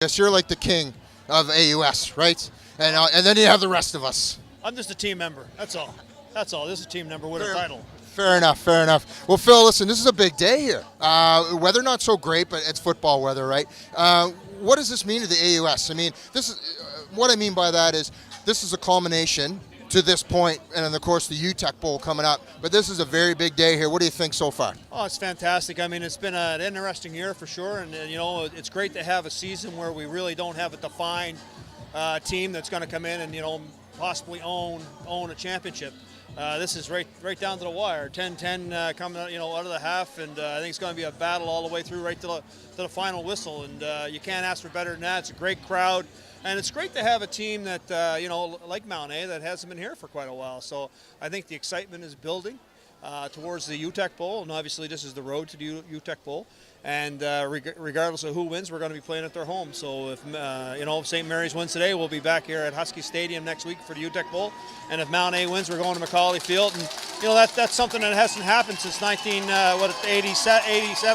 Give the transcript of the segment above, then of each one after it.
Guess you're like the king of AUS, right? And then you have the rest of us. I'm just a team member. That's all. That's all. This is a team member with a title. Fair enough, fair enough. Well, Phil, listen, this is a big day here. Weather not so great, but it's football weather, right? What does this mean to the AUS? I mean, this is what I mean by that is this is a culmination to this point, and then of course the UTEC Bowl coming up. But this is a very big day here. What do you think so far? Oh, it's fantastic. I mean, it's been an interesting year for sure, and you know, it's great to have a season where we really don't have a defined team that's going to come in and possibly own a championship. This is right down to the wire. 10-10 coming out, out of the half, and I think it's going to be a battle all the way through, right to the final whistle. And you can't ask for better than that. It's a great crowd, and it's great to have a team that like Mount A that hasn't been here for quite a while. So I think the excitement is building towards the UTEC Bowl, and obviously this is the road to the UTEC Bowl. And regardless of who wins, we're going to be playing at their home. So if St. Mary's wins today, we'll be back here at Huskies Stadium next week for the UTEC Bowl. And if Mount A wins, we're going to Macaulay Field. And that's something that hasn't happened since 87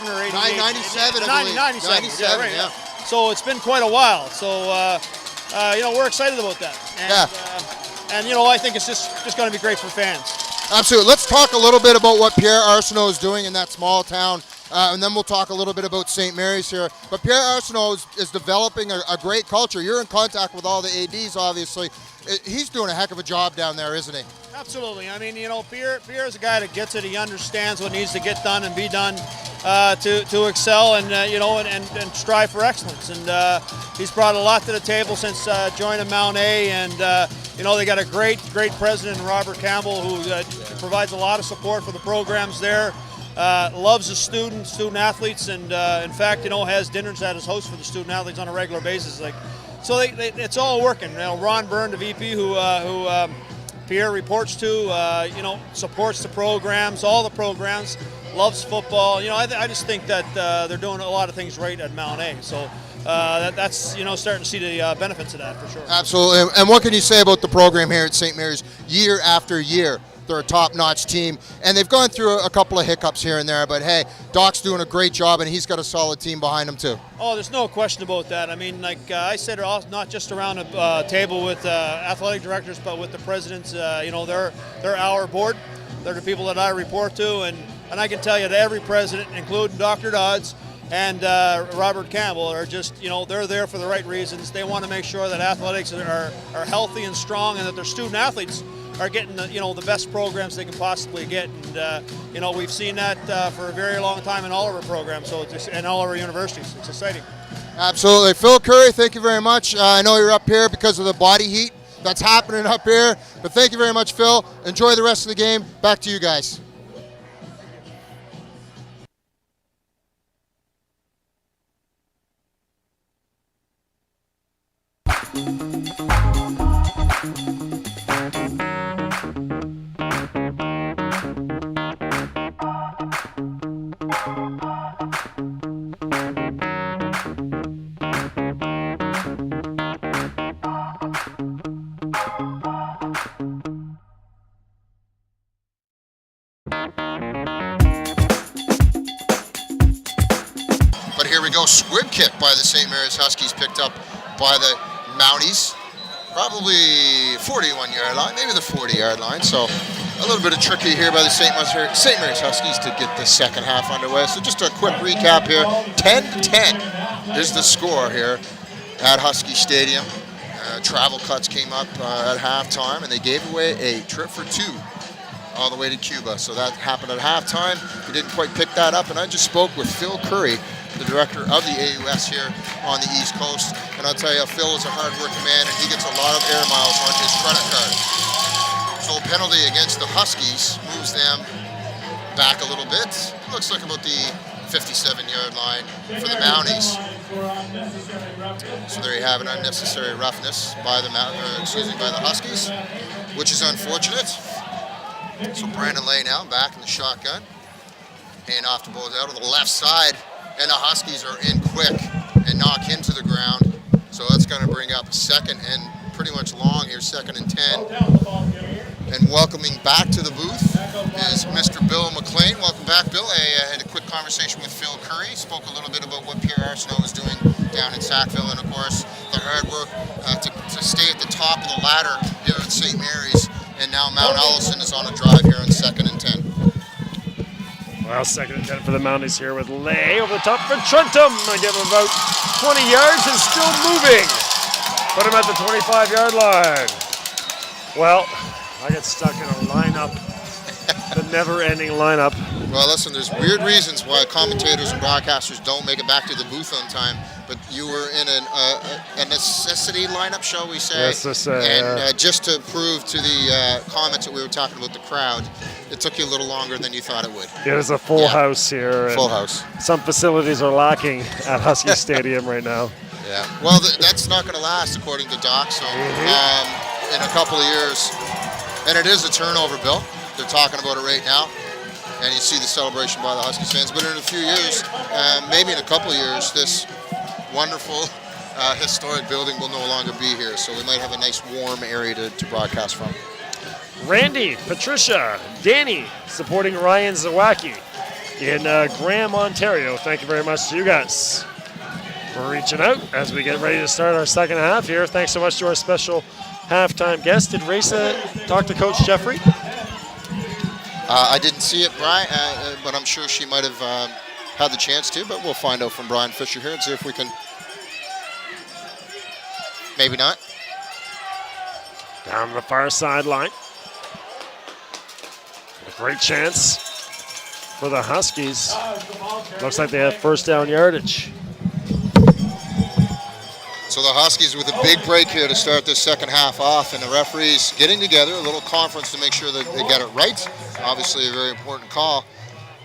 or 88. 97, 97. Yeah, right. Yeah. So it's been quite a while. So we're excited about that. And I think it's just going to be great for fans. Absolutely. Let's talk a little bit about what Pierre Arsenault is doing in that small town. And then we'll talk a little bit about St. Mary's here. But Pierre Arsenault is developing a great culture. You're in contact with all the ADs, obviously. He's doing a heck of a job down there, isn't he? Absolutely. I mean, Pierre is a guy that gets it. He understands what needs to get done and be done to excel and and strive for excellence. And he's brought a lot to the table since joining Mount A. And they got a great president, Robert Campbell, who provides a lot of support for the programs there. Loves the student athletes, and in fact, has dinners at his house for the student athletes on a regular basis. So it's all working. Ron Byrne, the VP, who Pierre reports to, supports the programs, all the programs, loves football. I just think that they're doing a lot of things right at Mount A. So that's starting to see the benefits of that for sure. Absolutely. And what can you say about the program here at St. Mary's year after year? They're a top-notch team, and they've gone through a couple of hiccups here and there, but hey, Doc's doing a great job, and he's got a solid team behind him too. Oh, there's no question about that. I mean, like I said, not just around a table with athletic directors, but with the presidents. They're our board. They're the people that I report to, and I can tell you that every president, including Dr. Dodds and Robert Campbell, are just, they're there for the right reasons. They want to make sure that athletics are healthy and strong, and that their student athletes are getting the best programs they can possibly get, and we've seen that for a very long time in all of our programs, and all of our universities. It's exciting. Absolutely. Phil Curry, thank you very much. I know you're up here because of the body heat that's happening up here, but thank you very much, Phil. Enjoy the rest of the game. Back to you guys. But here we go, squib kick by the St. Mary's Huskies, picked up by the Mounties. Probably 41-yard line, maybe the 40-yard line. So a little bit of tricky here by the St. Mary's Huskies to get the second half underway. So just a quick recap here. 10-10 is the score here at Husky Stadium. Travel cuts came up at halftime, and they gave away a trip for two all the way to Cuba. So that happened at halftime. We didn't quite pick that up, and I just spoke with Phil Curry, the director of the AUS here on the East Coast. And I'll tell you, Phil is a hard-working man, and he gets a lot of air miles on his credit card. So a penalty against the Huskies moves them back a little bit. Looks like about the 57-yard line for the Mounties. So there you have it, unnecessary roughness by the Huskies, which is unfortunate. So Brandon Lay now back in the shotgun. Hand off the ball out of the left side, and the Huskies are in quick and knock him to the ground. So that's going to bring up second and pretty much long here, 2nd and 10. And welcoming back to the booth is Mr. Bill McLean. Welcome back, Bill. I had a quick conversation with Phil Curry. Spoke a little bit about what Pierre Arsenault was doing down in Sackville, and of course the hard work to stay at the top of the ladder here at St. Mary's. And now Mount Allison is on a drive here on 2nd and 10. Well, 2nd and 10 for the Mounties here with Lay over the top for Trentum. I give him about 20 yards and still moving. Put him at the 25-yard line. Well, I get stuck in a lineup, the never-ending lineup. Well, listen, there's weird reasons why commentators and broadcasters don't make it back to the booth on time, but you were in a necessity lineup, shall we say? Yes, and just to prove to the comments that we were talking about the crowd, it took you a little longer than you thought it would. It is a full house here. Full house. Some facilities are lacking at Husky Stadium right now. Yeah, well, that's not going to last, according to Doc, so in a couple of years. And it is a turnover, Bill. They're talking about it right now. And you see the celebration by the Huskies fans. But in a few years, maybe in a couple of years, this wonderful, historic building will no longer be here. So we might have a nice, warm area to broadcast from. Randy, Patricia, Danny supporting Ryan Zawacki in Graham, Ontario. Thank you very much to you guys for reaching out as we get ready to start our second half here. Thanks so much to our special halftime guest. Did Raisa talk to Coach Jeffrey? I didn't see it, Brian, but I'm sure she might have had the chance to, but we'll find out from Brian Fisher here and see if we can. Maybe not. Down the far sideline. A great chance for the Huskies. Looks like they have first down yardage. So the Huskies with a big break here to start this second half off, and the referees getting together, a little conference to make sure that they get it right. Obviously a very important call,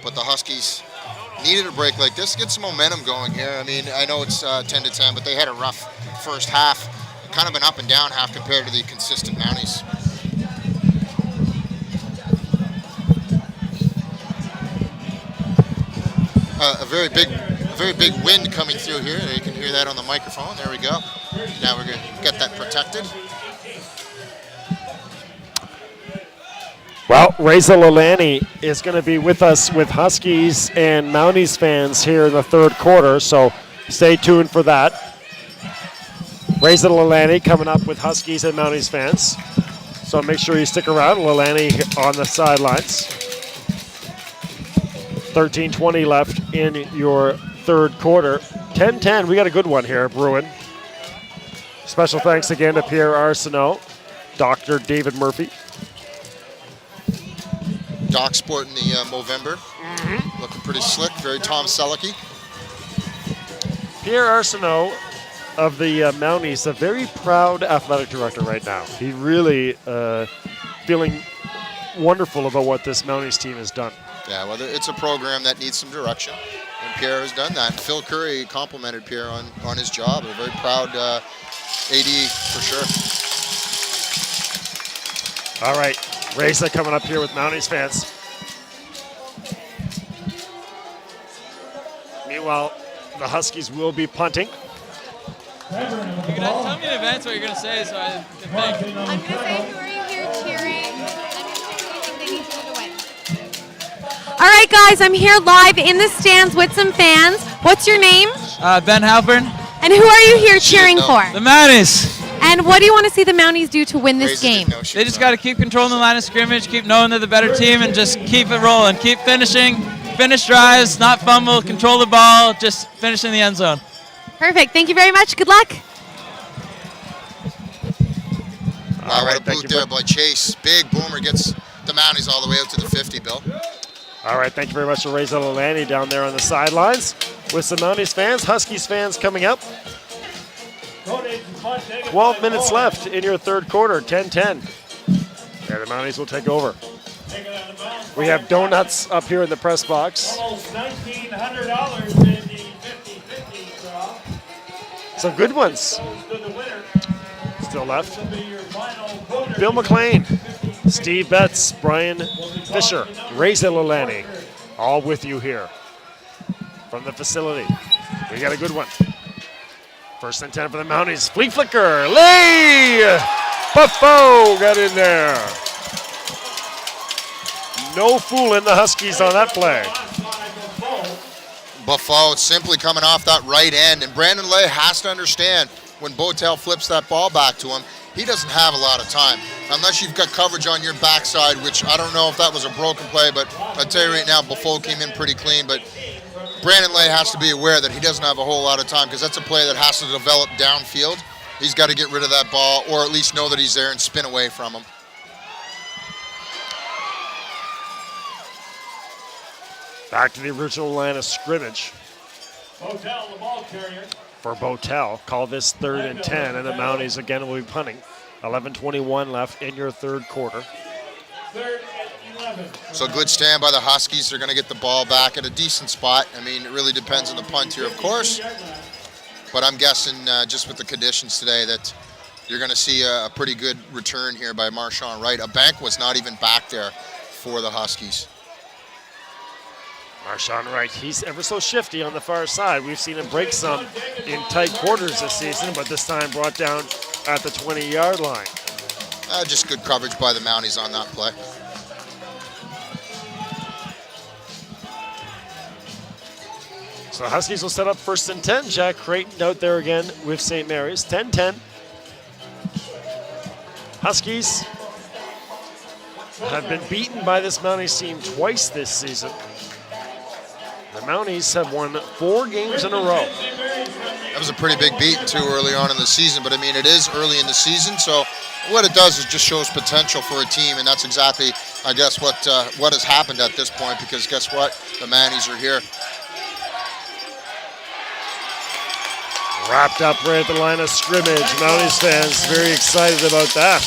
but the Huskies needed a break like this to get some momentum going here. I mean, I know it's 10 to 10, but they had a rough first half, kind of an up and down half compared to the consistent Mounties. A very big wind coming through here. You can hear that on the microphone. There we go. Now we're going to get that protected. Well, Reza Lalani is going to be with us with Huskies and Mounties fans here in the third quarter, so stay tuned for that. Reza Lalani coming up with Huskies and Mounties fans, so make sure you stick around. Lalani on the sidelines. 13:20 left in your third quarter. 10-10, we got a good one here, Bruin. Special thanks again to Pierre Arsenault, Dr. David Murphy. Doc sporting the Movember. Looking pretty slick, very Tom Sellecky. Pierre Arsenault of the Mounties, a very proud athletic director right now. He really feeling wonderful about what this Mounties team has done. Yeah, well, it's a program that needs some direction, and Pierre has done that. And Phil Curry complimented Pierre on his job. A very proud AD for sure. All right, Reza coming up here with Mounties fans. Meanwhile, the Huskies will be punting. You're gonna tell me in advance what you're gonna say, so I can think. I'm gonna say, who are you here cheering? I'm gonna say who you think they need to do to win. All right, guys, I'm here live in the stands with some fans. What's your name? Ben Halpern. And who are you here cheering for? The Mounties. And what do you want to see the Mounties do to win this game? They just got to keep controlling the line of scrimmage, keep knowing they're the better team, and just keep it rolling. Keep finishing, finish drives, not fumble, control the ball, just finish in the end zone. Perfect. Thank you very much. Good luck. All right, boot there by Chase. Big boomer gets the Mounties all the way out to the 50, Bill. All right, thank you very much to Reza Lalani down there on the sidelines with some Mounties fans, Huskies fans coming up. 12 minutes left in your third quarter, 10-10. And the Mounties will take over. We have donuts up here in the press box. Almost $1,900 in the 50-50 draw. Some good ones. To the winner. Still left. Will be your final voter. Bill McLean, Steve Betts, Brian Fisher, Reza Lalani, all with you here from the facility. We got a good one. First and 10 for the Mounties. Flea flicker. Lay! Buffo got in there. No fooling the Huskies on that play. Buffalo simply coming off that right end, and Brandon Lay has to understand when Botel flips that ball back to him, he doesn't have a lot of time. Unless you've got coverage on your backside, which I don't know if that was a broken play, but I'll tell you right now, Buffalo came in pretty clean, but Brandon Lay has to be aware that he doesn't have a whole lot of time because that's a play that has to develop downfield. He's got to get rid of that ball or at least know that he's there and spin away from him. Back to the original line of scrimmage. Hotel, the ball carrier. For Botel. Call this 3rd and 10, and the Mounties again will be punting. 11:21 left in your third quarter. 3rd and 11. So good stand by the Huskies. They're going to get the ball back at a decent spot. I mean, it really depends on the punt here, of course. But I'm guessing just with the conditions today that you're going to see a pretty good return here by Marshawn Wright. A bank was not even back there for the Huskies. Marshawn Wright, he's ever so shifty on the far side. We've seen him break some in tight quarters this season, but this time brought down at the 20-yard line. Just good coverage by the Mounties on that play. So Huskies will set up 1st and 10. Jack Creighton out there again with St. Mary's. 10-10. Huskies have been beaten by this Mounties team twice this season. The Mounties have won 4 games in a row. That was a pretty big beating too early on in the season, but I mean it is early in the season, so what it does is just shows potential for a team, and that's exactly, I guess, what has happened at this point, because guess what? The Mounties are here. Wrapped up right at the line of scrimmage. Mounties fans very excited about that.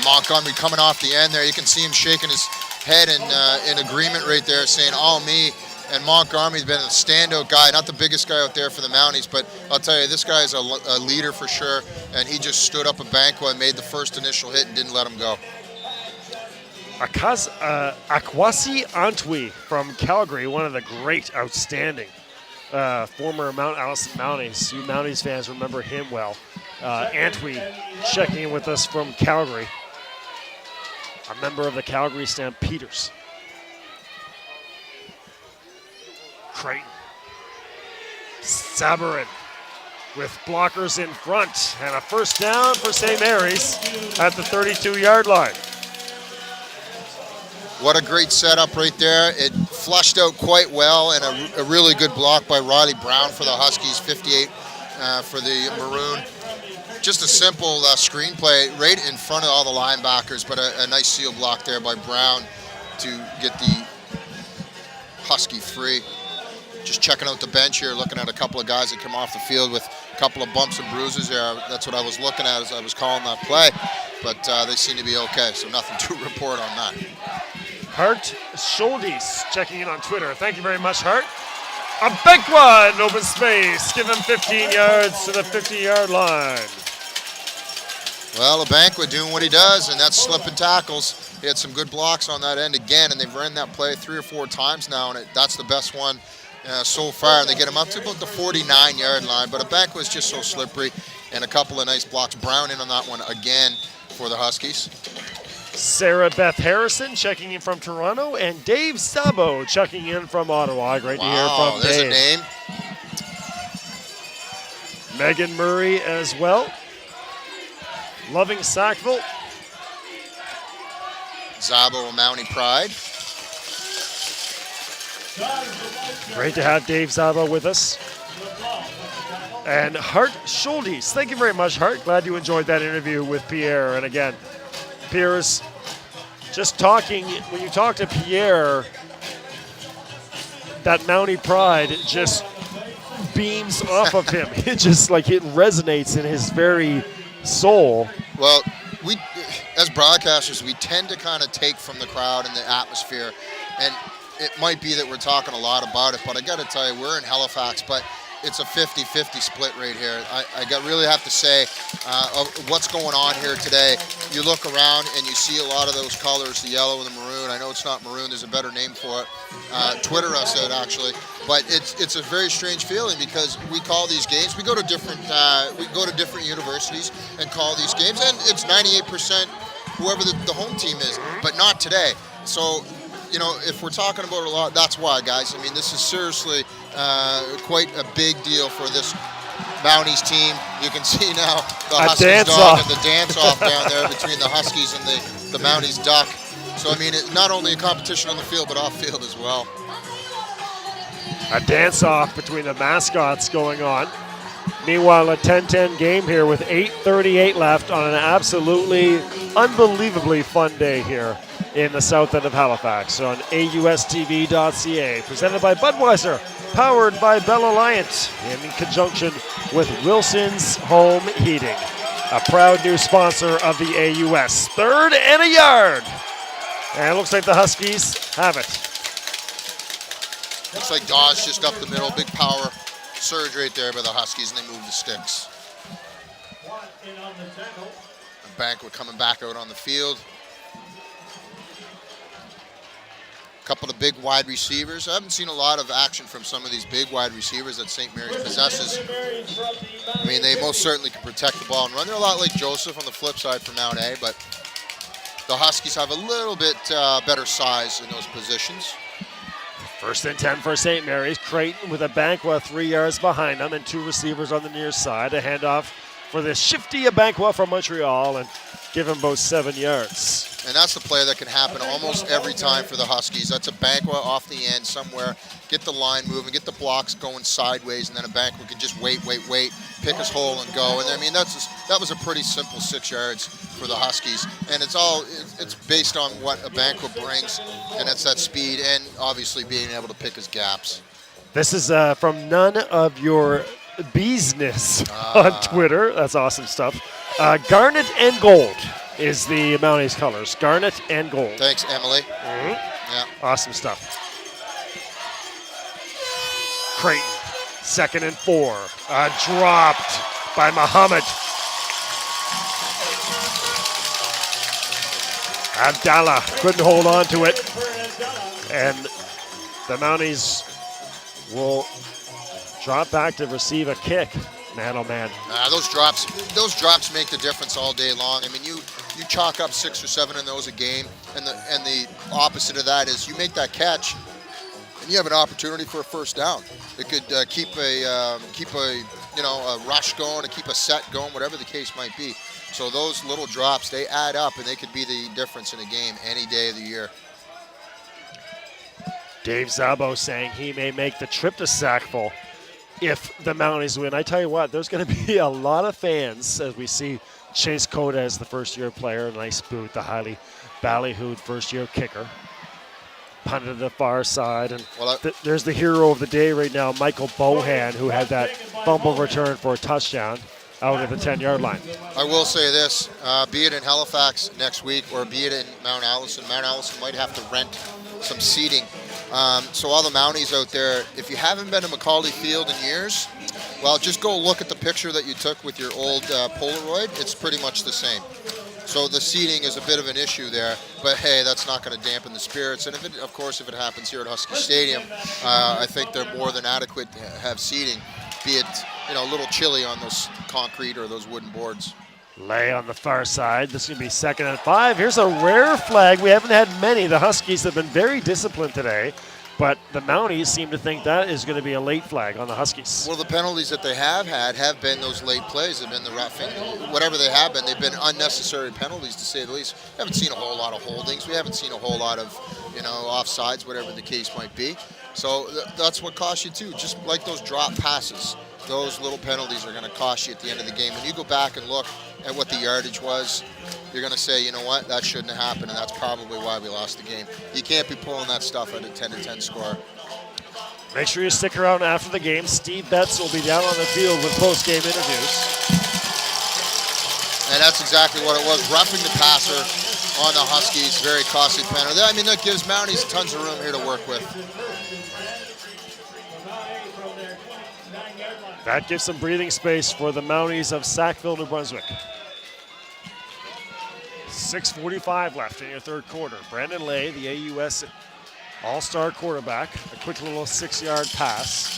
Montgomery coming off the end there. You can see him shaking his head in agreement right there, saying, all me. And Montgomery's been a standout guy, not the biggest guy out there for the Mounties, but I'll tell you, this guy is a leader for sure, and he just stood up a banquet and made the first initial hit and didn't let him go. Akwasi Antwi from Calgary, one of the great, outstanding former Mount Allison Mounties. You Mounties fans remember him well. Antwi checking in with us from Calgary, a member of the Calgary Stampeders. Creighton. Sabarin with blockers in front, and a 1st down for St. Mary's at the 32-yard line. What a great setup right there. It flushed out quite well, and a really good block by Riley Brown for the Huskies, 58 for the Maroon. Just a simple screenplay right in front of all the linebackers, but a nice seal block there by Brown to get the Husky free. Just checking out the bench here, looking at a couple of guys that come off the field with a couple of bumps and bruises there. That's what I was looking at as I was calling that play, but they seem to be okay, so nothing to report on that. Hart Schuldes checking in on Twitter. Thank you very much, Hart. A big one, open space. Give him 15 yards to the 50-yard line. Well, Abankwah doing what he does, and that's slipping tackles. He had some good blocks on that end again, and they've run that play 3 or 4 times now, and that's the best one so far. And they get him up to about the 49-yard line, but Abankwah is just so slippery, and a couple of nice blocks. Brown in on that one again for the Huskies. Sarah Beth Harrison checking in from Toronto, and Dave Sabo checking in from Ottawa. Great to hear from there's Dave. a name. Megan Murray as well. Loving Sackville. Zabo, a Mountie pride. Great to have Dave Zabo with us. And Hart Schuldes. Thank you very much, Hart. Glad you enjoyed that interview with Pierre. And again, Pierre's just talking, when you talk to Pierre, that Mountie pride just beams off of him. It just like it resonates in his very soul. Well, we, as broadcasters, we tend to kind of take from the crowd and the atmosphere, and it might be that we're talking a lot about it, but I got to tell you, we're in Halifax, but it's a 50-50 split right here. I really have to say, of what's going on here today, you look around and you see a lot of those colors, the yellow and the maroon. I know it's not maroon, there's a better name for it. Twitter us it actually, but it's a very strange feeling because we call these games, we go to different universities and call these games, and it's 98% whoever the home team is, but not today. So, you know, if we're talking about it a lot, that's why, guys. I mean, this is seriously quite a big deal for this Mounties team. You can see now the Huskies dog and the dance-off down there between the Huskies and the Mounties duck. So, I mean, not only a competition on the field, but off-field as well. A dance-off between the mascots going on. Meanwhile, a 10-10 game here with 8:38 left on an absolutely unbelievably fun day here in the south end of Halifax on AUSTV.ca. Presented by Budweiser, powered by Bell Alliance, and in conjunction with Wilson's Home Heating, a proud new sponsor of the AUS. 3rd and a yard. And it looks like the Huskies have it. Looks like Dawes just up the middle, big power surge right there by the Huskies, and they move the sticks. And Banquet coming back out on the field. A couple of big wide receivers. I haven't seen a lot of action from some of these big wide receivers that St. Mary's possesses. I mean, they most certainly can protect the ball and run. They're a lot like Joseph on the flip side for Mount A, but the Huskies have a little bit better size in those positions. 1st and 10 for St. Mary's. Creighton with a Banqua 3 yards behind them and 2 receivers on the near side. A handoff for the shifty Banqua from Montreal and give him both 7 yards. And that's the play that can happen almost every time for the Huskies. That's a Banqua off the end somewhere. Get the line moving, get the blocks going sideways, and then a Banqua can just wait, pick his hole and go. And I mean, that was a pretty simple 6 yards for the Huskies. And it's based on what a Banqua brings, and it's that speed and obviously being able to pick his gaps. This is from none of your business on Twitter. That's awesome stuff. Garnet and gold is the Mounties colors. Garnet and gold. Thanks, Emily. Yeah. Awesome stuff. Creighton, 2nd and 4. Dropped by Muhammad. Abdallah couldn't hold on to it. And the Mounties will drop back to receive a kick. Man, oh man. Those drops make the difference all day long. I mean, you chalk up 6 or 7 in those a game, and the opposite of that is you make that catch, and you have an opportunity for a first down. It could keep a rush going, to keep a set going, whatever the case might be. So those little drops, they add up, and they could be the difference in a game any day of the year. Dave Szabo saying he may make the trip to Sackville if the Mounties win. I tell you what, there's going to be a lot of fans as we see Chase Cota as the first-year player. Nice boot, the highly ballyhooed first-year kicker. Punted to the far side. And there's the hero of the day right now, Michael Bohan, who had that fumble return for a touchdown out at the 10-yard line. I will say this, be it in Halifax next week or be it in Mount Allison might have to rent some seating. So all the Mounties out there, if you haven't been to Macaulay Field in years, well, just go look at the picture that you took with your old Polaroid. It's pretty much the same. So the seating is a bit of an issue there, but hey, that's not going to dampen the spirits. And if it happens here at Husky Stadium, I think they're more than adequate to have seating, be it a little chilly on those concrete or those wooden boards. Lay on the far side. This is going to be 2nd and 5. Here's a rare flag. We haven't had many. The Huskies have been very disciplined today, but the Mounties seem to think that is going to be a late flag on the Huskies. Well, the penalties that they have had have been those late plays. Have been the roughing. Whatever they have been, they've been unnecessary penalties, to say the least. We haven't seen a whole lot of holdings. We haven't seen a whole lot of, offsides, whatever the case might be. So that's what costs you too. Just like those drop passes, those little penalties are going to cost you at the end of the game. When you go back and look at what the yardage was, you're going to say, you know what, that shouldn't have happened, and that's probably why we lost the game. You can't be pulling that stuff at a 10-10 score. Make sure you stick around after the game. Steve Betts will be down on the field with post-game interviews. And that's exactly what it was. Roughing the passer on the Huskies, very costly penalty. I mean, that gives Mounties tons of room here to work with. That gives some breathing space for the Mounties of Sackville, New Brunswick. 6:45 left in your third quarter. Brandon Lay, the AUS all-star quarterback, a quick little 6-yard pass.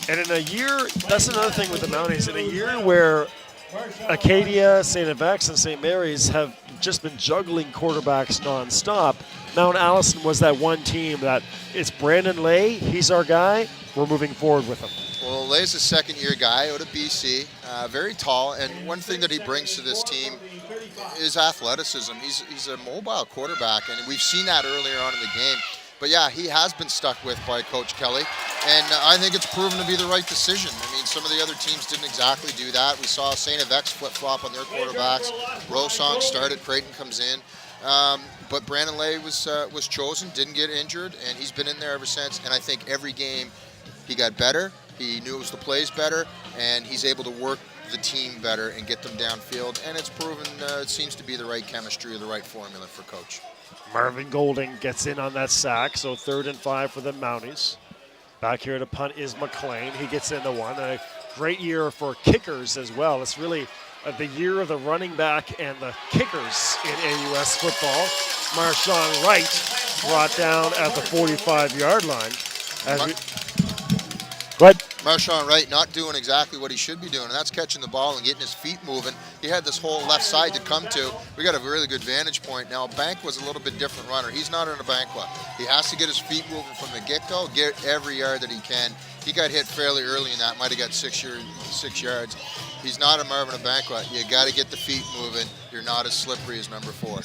And in a year, that's another thing with the Mounties, in a year where Acadia, St. FX, and St. Mary's have just been juggling quarterbacks nonstop. Mount Allison was that one team that it's Brandon Lay, he's our guy, we're moving forward with him. Well, Lay's a second-year guy out of BC, very tall, and one thing that he brings to this team is athleticism. He's a mobile quarterback, and we've seen that earlier on in the game. But yeah, he has been stuck with by Coach Kelly, and I think it's proven to be the right decision. I mean, some of the other teams didn't exactly do that. We saw St. Avex flip-flop on their quarterbacks. Rosong started, Creighton comes in. But Brandon Lay was chosen, didn't get injured, and he's been in there ever since. And I think every game he got better. He knows the plays better, and he's able to work the team better and get them downfield. And it's proven it seems to be the right chemistry or the right formula for Coach. Marvin Golding gets in on that sack, so 3rd and 5 for the Mounties. Back here to punt is McLean. He gets into one. A great year for kickers as well. It's really the year of the running back and the kickers in AUS football. Marshawn Wright brought down at the 45-yard line. Go ahead. Marshawn Wright not doing exactly what he should be doing, and that's catching the ball and getting his feet moving. He had this whole left side to come to. We got a really good vantage point. Now, Bank was a little bit different runner. He's not in a Banqua. He has to get his feet moving from the get-go, get every yard that he can. He got hit fairly early in that, might have got 6 yards. He's not a Marvin Abanqua. You got to get the feet moving. You're not as slippery as number 4.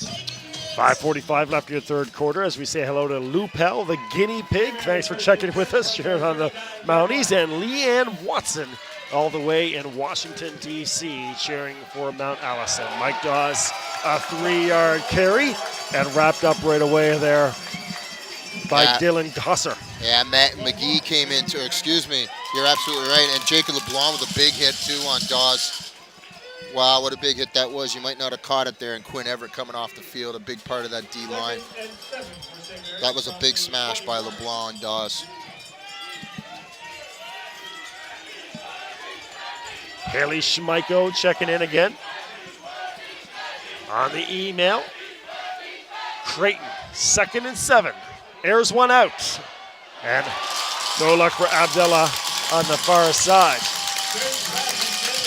5:45 left in your third quarter as we say hello to Lou Pell, the guinea pig. Thanks for checking with us, cheering on the Mounties, and Leanne Watson all the way in Washington, D.C., cheering for Mount Allison. Mike Dawes, a 3-yard carry, and wrapped up right away there by Dylan Gosser. Yeah, Matt McGee came in too. Excuse me, you're absolutely right. And Jacob LeBlanc with a big hit too on Dawes. Wow, what a big hit that was. You might not have caught it there. And Quinn Everett coming off the field, a big part of that D-line. That was a big smash by LeBlanc and Dawes. Haley Schmeiko checking in again. On the email. Creighton, 2nd and 7. Airs one out. And no luck for Abdullah on the far side.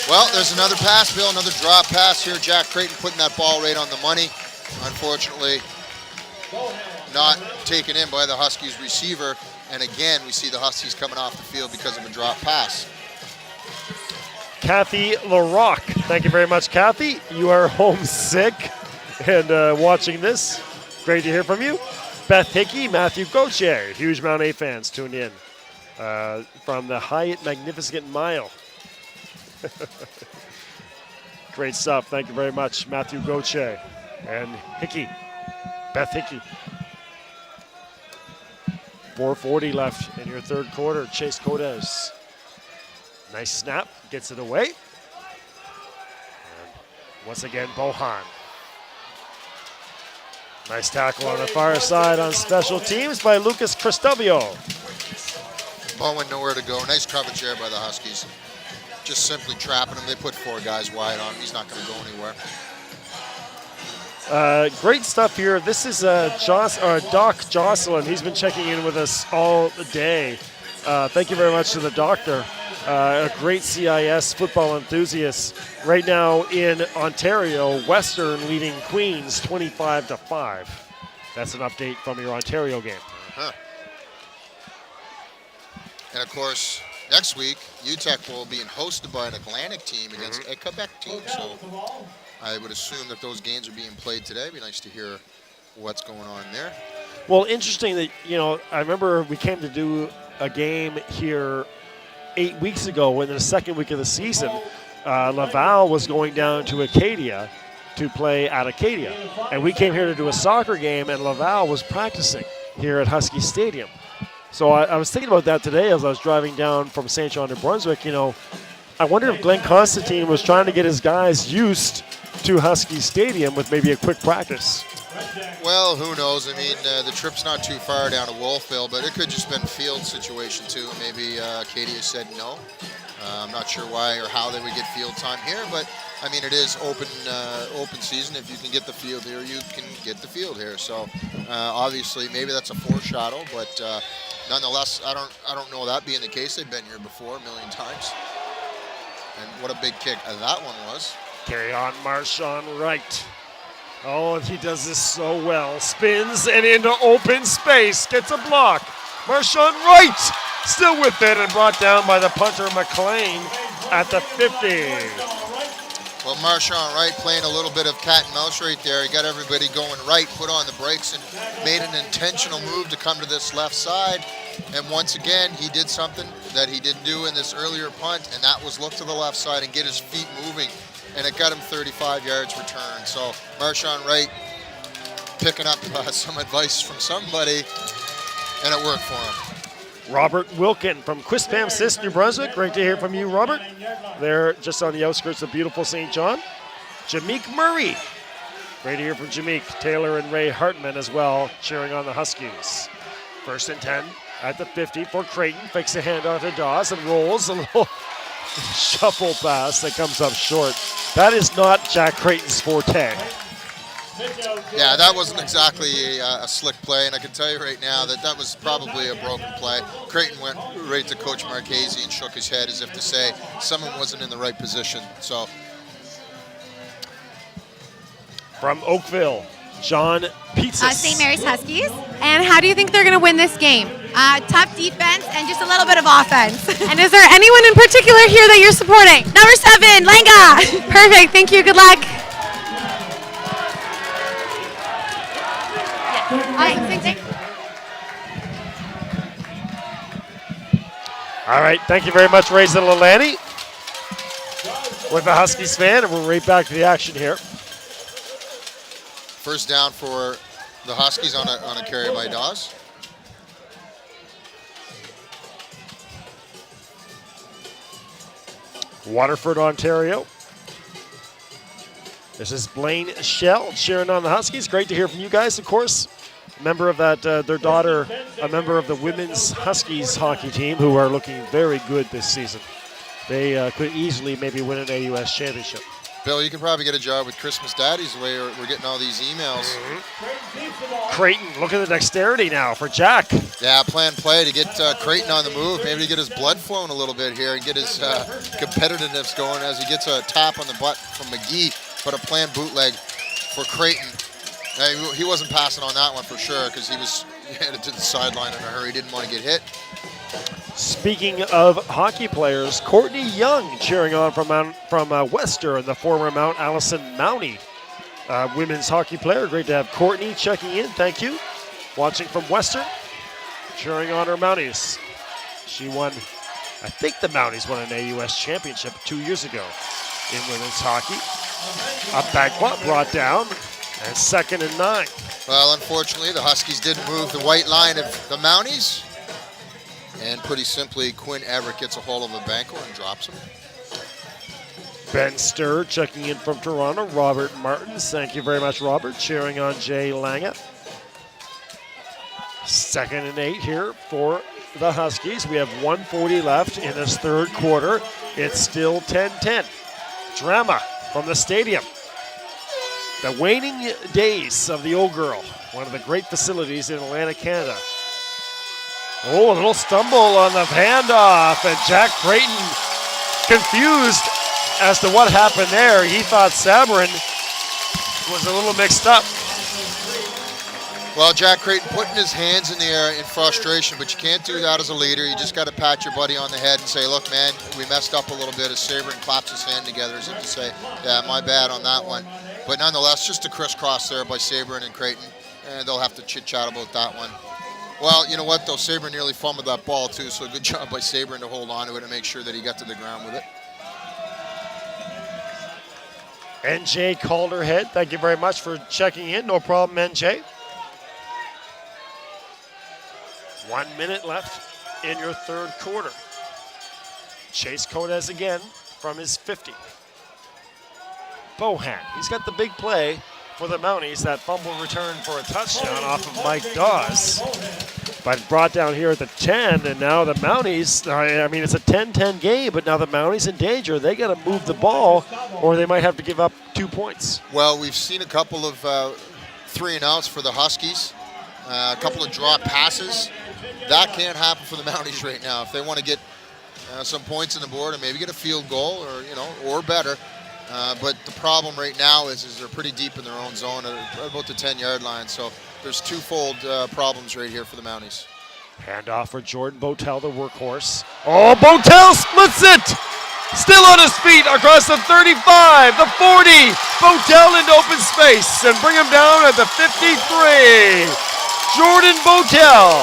Well, there's another pass, Bill, another drop pass here. Jack Creighton putting that ball right on the money. Unfortunately, not taken in by the Huskies receiver. And again, we see the Huskies coming off the field because of a drop pass. Kathy LaRock. Thank you very much, Kathy. You are homesick and watching this. Great to hear from you. Beth Hickey, Matthew Gauthier. Huge Mount A fans tuned in from the Hyatt Magnificent Mile. Great stuff. Thank you very much, Matthew Gauthier and Hickey, Beth Hickey. 4:40 left in your third quarter. Chase Codes. Nice snap, gets it away. And once again, Bohan. Nice tackle on the far side on special teams by Lucas Cristovio. Ball went nowhere to go. Nice coverage there by the Huskies. Just simply trapping him. They put 4 guys wide on him. He's not going to go anywhere. Great stuff here. This is Doc Jocelyn. He's been checking in with us all day. Thank you very much to the doctor. A great CIS football enthusiast. Right now in Ontario, Western leading Queens 25-5. That's an update from your Ontario game. And of course, next week, UTEC will be hosted by an Atlantic team against a Quebec team. So I would assume that those games are being played today. It'd be nice to hear what's going on there. Well, interesting that, I remember we came to do a game here 8 weeks ago in the second week of the season. Laval was going down to Acadia to play at Acadia. And we came here to do a soccer game, and Laval was practicing here at Husky Stadium. So I was thinking about that today as I was driving down from St. John, New Brunswick. I wonder if Glenn Constantine was trying to get his guys used to Husky Stadium with maybe a quick practice. Well, who knows? I mean, the trip's not too far down to Wolfville, but it could just been a field situation too. Maybe Acadia said no. I'm not sure why or how they would get field time here, but I mean, it is open season. If you can get the field here, you can get the field here. So obviously, maybe that's a foreshadow, but nonetheless, I don't know that being the case. They've been here before a million times, and what a big kick that one was. Carry on, Marshawn Wright. Oh, and he does this so well. Spins and into open space. Gets a block. Marshawn Wright still with it and brought down by the punter McLean at the 50. Well, Marshawn Wright playing a little bit of cat and mouse right there. He got everybody going right, put on the brakes, and made an intentional move to come to this left side. And once again, he did something that he didn't do in this earlier punt, and that was look to the left side and get his feet moving. And it got him 35 yards return. So Marshawn Wright picking up some advice from somebody, and it worked for him. Robert Wilkin from Quispamsis, New Brunswick. Great to hear from you, Robert. They're just on the outskirts of beautiful St. John. Jameek Murray. Great to hear from Jameek. Taylor and Ray Hartman as well, cheering on the Huskies. 1st and 10 at the 50 for Creighton. Fakes a handoff to Dawes and rolls a little shuffle pass that comes up short. That is not Jack Creighton's forte. Yeah, that wasn't exactly a slick play, and I can tell you right now that that was probably a broken play. Creighton went right to Coach Marchese and shook his head as if to say someone wasn't in the right position. So, from Oakville, John Pietzes. St. Mary's Huskies. And how do you think they're going to win this game? Tough defense and just a little bit of offense. And is there anyone in particular here that you're supporting? Number 7, Lenga. Perfect. Thank you. Good luck. All right, thank you very much, Raisin Lalani, with the Huskies fan, and we're right back to the action here. first down for the Huskies on a carry by Dawes. Waterford, Ontario. This is Blaine Shell cheering on the Huskies. Great to hear from you guys, of course. A member of that, their daughter, a member of the women's Huskies hockey team, who are looking very good this season. They could easily maybe win an AUS championship. Bill, you can probably get a job with Christmas Daddies the way we're getting all these emails. Creighton, look at the dexterity now for Jack. Yeah, plan play to get Creighton on the move, maybe to get his blood flowing a little bit here and get his competitiveness going as he gets a tap on the butt from McGee, but a planned bootleg for Creighton. He wasn't passing on that one for sure because he was headed to the sideline in a hurry. He didn't want to get hit. Speaking of hockey players, Courtney Young cheering on from Wester and the former Mount Allison Mountie women's hockey player. Great to have Courtney checking in. Thank you. Watching from Wester, cheering on her Mounties. She won, I think the Mounties won an AUS championship 2 years ago in women's hockey. Abagwa brought down, and 2nd and 9. Well, unfortunately, the Huskies didn't move the white line of the Mounties. And pretty simply, Quinn Everett gets a hold of Abanko and drops him. Ben Sturr checking in from Toronto. Robert Martins, thank you very much, Robert, cheering on Jay Lange. 2nd and 8 here for the Huskies. We have 1:40 left in this third quarter. It's still 10-10. Drama from the stadium. The waning days of the Old Girl, one of the great facilities in Atlantic Canada. Oh, a little stumble on the handoff, and Jack Creighton confused as to what happened there. He thought Sabrin was a little mixed up. Well, Jack Creighton putting his hands in the air in frustration, but you can't do that as a leader. You just got to pat your buddy on the head and say, look, man, we messed up a little bit, as Sabrin claps his hand together as if to say, yeah, my bad on that one. But nonetheless, just a crisscross there by Sabrin and Creighton, and they'll have to chit-chat about that one. Well, you know what, though? Sabrin nearly fumbled that ball, too, so good job by Sabrin to hold on to it and make sure that he got to the ground with it. NJ Calderhead, thank you very much for checking in. No problem, NJ. 1 minute left in your third quarter. Chase Cotes again from his 50. Bohan, he's got the big play for the Mounties, that fumble return for a touchdown off of Mike Dawes. But brought down here at the 10, and now the Mounties, I mean, it's a 10-10 game, but now the Mounties in danger. They got to move the ball, or they might have to give up 2 points. Well, we've seen a couple of 3-and-outs for the Huskies, a couple of drop passes. That can't happen for the Mounties right now. If they want to get some points on the board and maybe get a field goal or, or better, But the problem right now is they're pretty deep in their own zone at about the 10-yard line. So there's twofold problems right here for the Mounties. Handoff for Jordan Botel, the workhorse. Oh, Botel splits it! Still on his feet across the 35, the 40. Botel into open space and bring him down at the 53. Jordan Botel.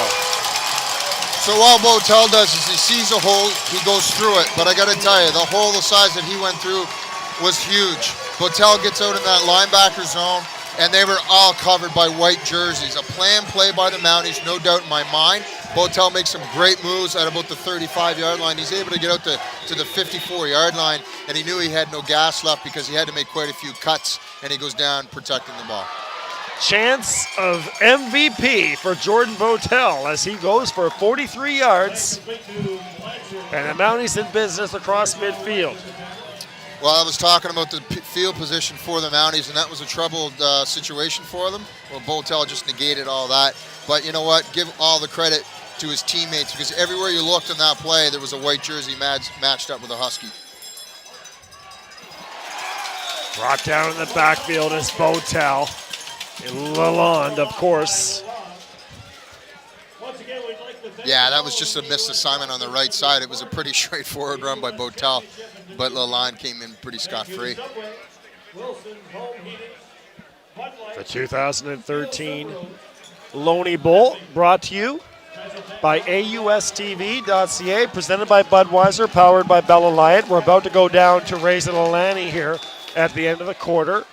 So all Botel does is he sees a hole, he goes through it. But I got to tell you, the hole the size that he went through was huge. Botel gets out in that linebacker zone, and they were all covered by white jerseys. A planned play by the Mounties, no doubt in my mind. Botel makes some great moves at about the 35-yard line. He's able to get out to the 54-yard line, and he knew he had no gas left because he had to make quite a few cuts, and he goes down protecting the ball. Chance of MVP for Jordan Botel as he goes for 43 yards. And the Mounties in business across midfield. Well, I was talking about the field position for the Mounties, and that was a troubled situation for them. Well, Botel just negated all that. But you know what? Give all the credit to his teammates, because everywhere you looked in that play, there was a white jersey matched up with a Husky. Brought down in the backfield is Botel. Lalonde, of course. Yeah, that was just a missed assignment on the right side. It was a pretty straightforward run by Botel, but Lalonde came in pretty scot-free. The 2013 Loney Bowl brought to you by AUSTV.ca, presented by Budweiser, powered by Bell Alliant. We're about to go down to Raisin Loney here at the end of the quarter.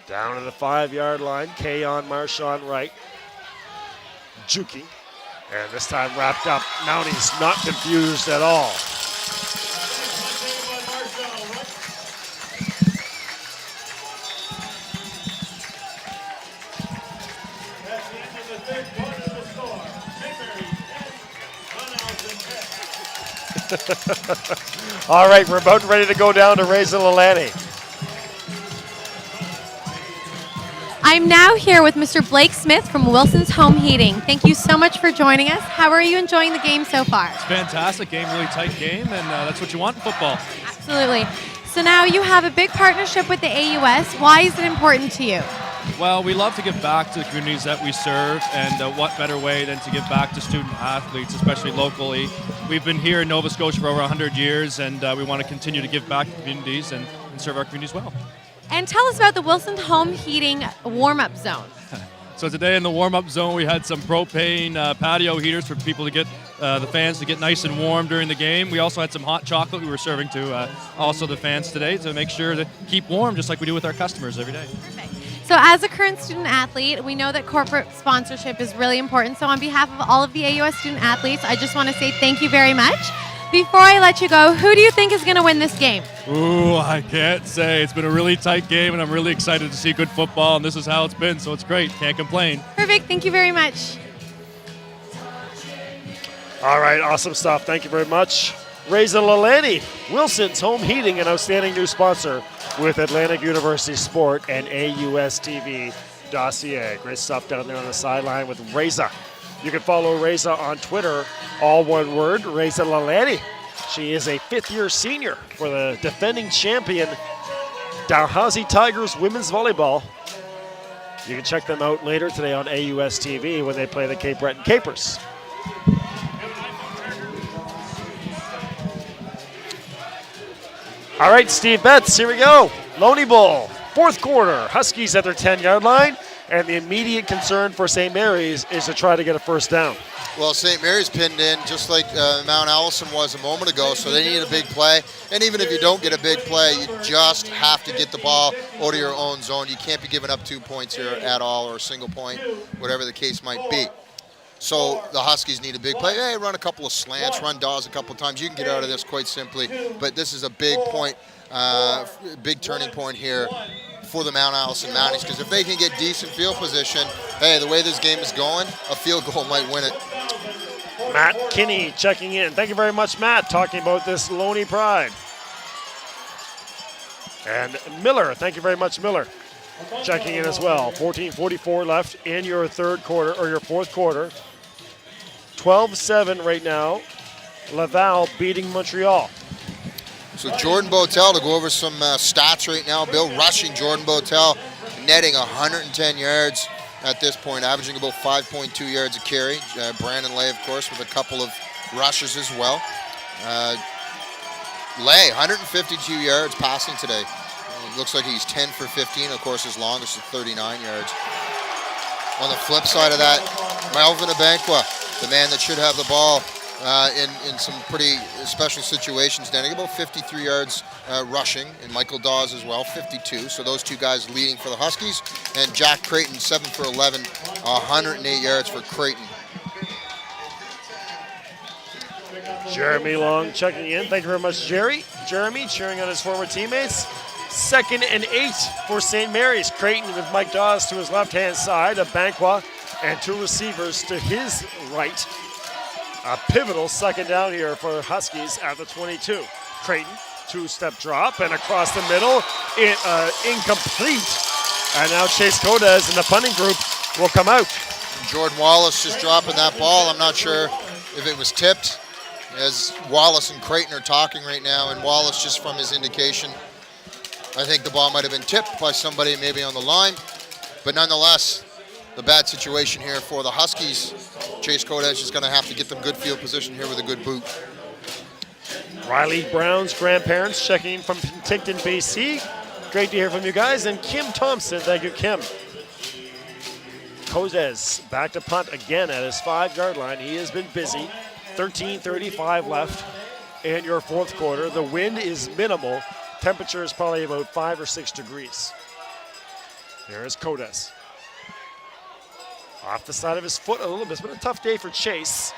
Down to the 5-yard line, Kayon Marchand right. Juking. And this time wrapped up. Mounties not confused at all. All right, we're about ready to go down to Raisin Lalani. I'm now here with Mr. Blake Smith from Wilson's Home Heating. Thank you so much for joining us. How are you enjoying the game so far? It's a fantastic game, really tight game, and that's what you want in football. Absolutely. So now you have a big partnership with the AUS. Why is it important to you? Well, we love to give back to the communities that we serve, and what better way than to give back to student athletes, especially locally. We've been here in Nova Scotia for over 100 years, and we want to continue to give back to communities and serve our communities well. And tell us about the Wilson's Home Heating warm-up zone. So today in the warm-up zone, we had some propane patio heaters for people to get the fans to get nice and warm during the game. We also had some hot chocolate we were serving to also the fans today to make sure to keep warm, just like we do with our customers every day. Perfect. So as a current student athlete, we know that corporate sponsorship is really important. So on behalf of all of the AUS student athletes, I just want to say thank you very much. Before I let you go, who do you think is going to win this game? Ooh, I can't say. It's been a really tight game, and I'm really excited to see good football, and this is how it's been, so it's great. Can't complain. Perfect. Thank you very much. All right, awesome stuff. Thank you very much. Raisin Lalani, Wilson's Home Heating, an outstanding new sponsor with Atlantic University Sport and AUSTV.ca. Great stuff down there on the sideline with Raisin. You can follow Raisin on Twitter, all one word, Raisin Lalani. She is a fifth-year senior for the defending champion Dalhousie Tigers women's volleyball. You can check them out later today on AUS TV when they play the Cape Breton Capers. All right, Steve Betts, here we go. Loney Bowl, fourth quarter. Huskies at their 10-yard line, and the immediate concern for St. Mary's is to try to get a first down. Well, St. Mary's pinned in just like Mount Allison was a moment ago, so they need a big play. And even if you don't get a big play, you just have to get the ball out of your own zone. You can't be giving up 2 points here at all, or a single point, whatever the case might be. So the Huskies need a big play. Hey, run a couple of slants, run Dawes a couple of times. You can get out of this quite simply. But this is a big point, big turning point here for the Mount Allison Mounties, because if they can get decent field position, hey, the way this game is going, a field goal might win it. Matt Kinney checking in. Thank you very much, Matt, talking about this Loney Pride. And Miller, thank you very much, Miller, checking in as well. 14:44 left in your third quarter, or your fourth quarter. 12-7 right now. Laval beating Montreal. So Jordan Botel, to go over some stats right now. Bill, rushing Jordan Botel, netting 110 yards at this point, averaging about 5.2 yards a carry. Brandon Lay, of course, with a couple of rushes as well. Lay, 152 yards passing today. It looks like he's 10 for 15. Of course, his longest is 39 yards. On the flip side of that, Melvin Abanqua, the man that should have the ball in some pretty special situations, netting about 53 yards rushing, and Michael Dawes as well, 52. So those two guys leading for the Huskies. And Jack Creighton, 7 for 11, 108 yards for Creighton. Jeremy Long checking in. Thank you very much, Jerry. Jeremy cheering on his former teammates. 2nd and 8 for St. Mary's. Creighton with Mike Dawes to his left-hand side, Abanqua and 2 receivers to his right. A pivotal 2nd down here for Huskies at the 22. Creighton, 2-step drop, and across the middle, incomplete. And now Chase Codez and the punting group will come out. Jordan Wallace just dropping that ball. I'm not sure if it was tipped, as Wallace and Creighton are talking right now, and Wallace, just from his indication, I think the ball might have been tipped by somebody maybe on the line. But nonetheless, the bad situation here for the Huskies. Chase Kodesh is going to have to get them good field position here with a good boot. Riley Brown's grandparents checking in from Penticton, BC. Great to hear from you guys. And Kim Thompson, thank you, Kim. Kozes back to punt again at his 5-yard line. He has been busy. 13:35 left in your 4th quarter. The wind is minimal. Temperature is probably about 5 or 6 degrees. There is Kodes. Off the side of his foot a little bit. It's been a tough day for Chase.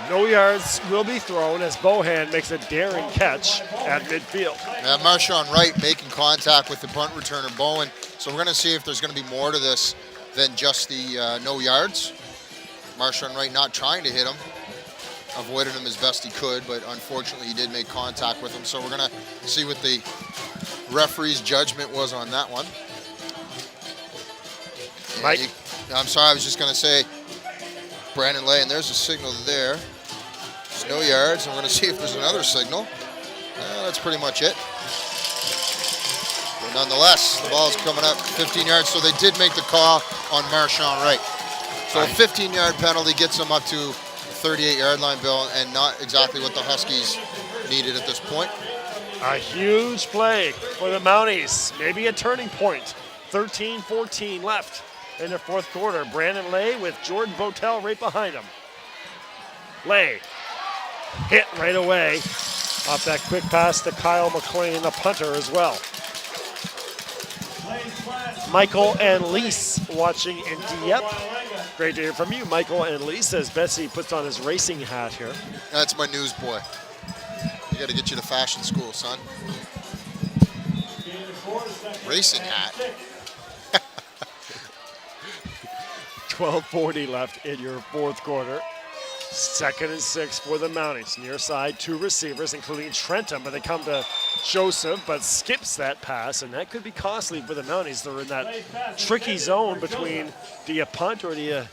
No yards will be thrown as Bohan makes a daring catch at midfield. Marshawn Wright making contact with the punt returner Bowen. So we're going to see if there's going to be more to this than just the no yards. Marshawn Wright not trying to hit him, avoided him as best he could, but unfortunately he did make contact with him. So we're going to see what the referee's judgment was on that one. Mike. I'm sorry, I was just going to say Brandon Lay, and there's a signal there. There's no yards, and we're going to see if there's another signal. That's pretty much it. But nonetheless, the ball's coming up 15 yards, so they did make the call on Marshawn Wright. So a 15-yard penalty gets them up to the 38-yard line, Bill, and not exactly what the Huskies needed at this point. A huge play for the Mounties. Maybe a turning point. 13-14 left in the 4th quarter. Brandon Lay with Jordan Botel right behind him. Lay hit right away off that quick pass to Kyle McLean, the punter as well. Michael and Lise watching in Dieppe. Great to hear from you, Michael and Lise, as Bessie puts on his racing hat here. That's my newsboy. You got to get you to fashion school, son. Racing hat. 12:40 left in your 4th quarter. 2nd and 6 for the Mounties. Near side, 2 receivers, including Trentham, but they come to Joseph, but skips that pass, and that could be costly for the Mounties. They're in that tricky zone between, do you punt or do you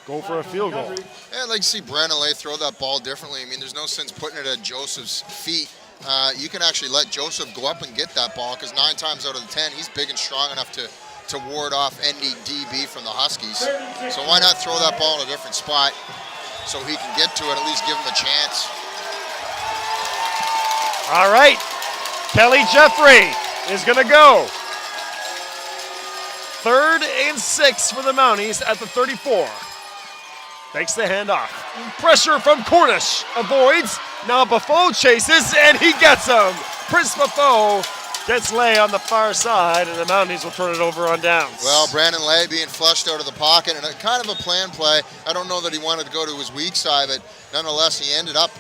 go for a field goal? Yeah, I'd like to see Brandon Lay throw that ball differently. I mean, there's no sense putting it at Joseph's feet. You can actually let Joseph go up and get that ball, because 9 times out of the 10, he's big and strong enough to ward off NDDB from the Huskies. So why not throw that ball in a different spot so he can get to it, at least give him a chance. All right, Kelly Jeffrey is going to go. 3rd and 6 for the Mounties at the 34. Takes the handoff. Pressure from Cornish. Avoids. Now Buffo chases, and he gets him. Prince Buffo gets Lay on the far side, and the Mounties will turn it over on downs. Well, Brandon Lay being flushed out of the pocket, and a kind of a plan play. I don't know that he wanted to go to his weak side, but nonetheless, he ended up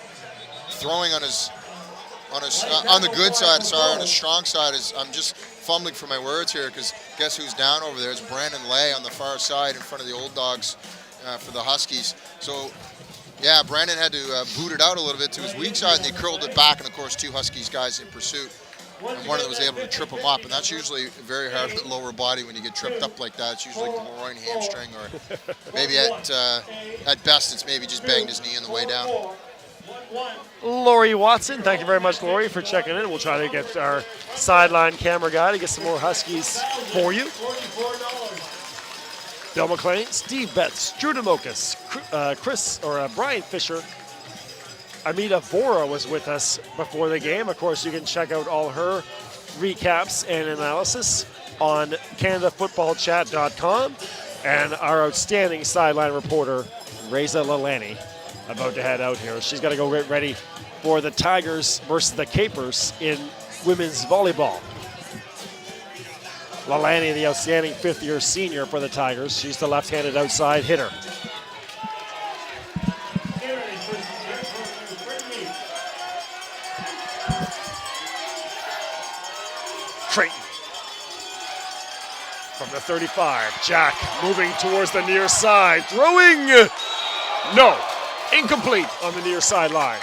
throwing on the good side. Sorry, on his strong side. I'm just fumbling for my words here, because guess who's down over there? It's Brandon Lay on the far side in front of the Old Dogs for the Huskies. So, yeah, Brandon had to boot it out a little bit to his weak side, and they curled it back, and of course, 2 Huskies guys in pursuit. and one of them was able to trip him up, and that's usually very hard on the lower body when you get tripped up like that. It's usually groin, hamstring, or maybe at best it's maybe just banged his knee on the way down. Lori Watson, thank you very much, Lori, for checking in. We'll try to get our sideline camera guy to get some more Huskies for you. Bill McLean, Steve Betts, Drew Demokas, Brian Fisher, Amita Vora was with us before the game. Of course, you can check out all her recaps and analysis on CanadaFootballChat.com. And our outstanding sideline reporter, Reza Lalani, about to head out here. She's got to go get ready for the Tigers versus the Capers in women's volleyball. Lalani, the outstanding fifth-year senior for the Tigers. She's the left-handed outside hitter. Creighton. From the 35, Jack moving towards the near side, throwing, no, incomplete on the near sideline.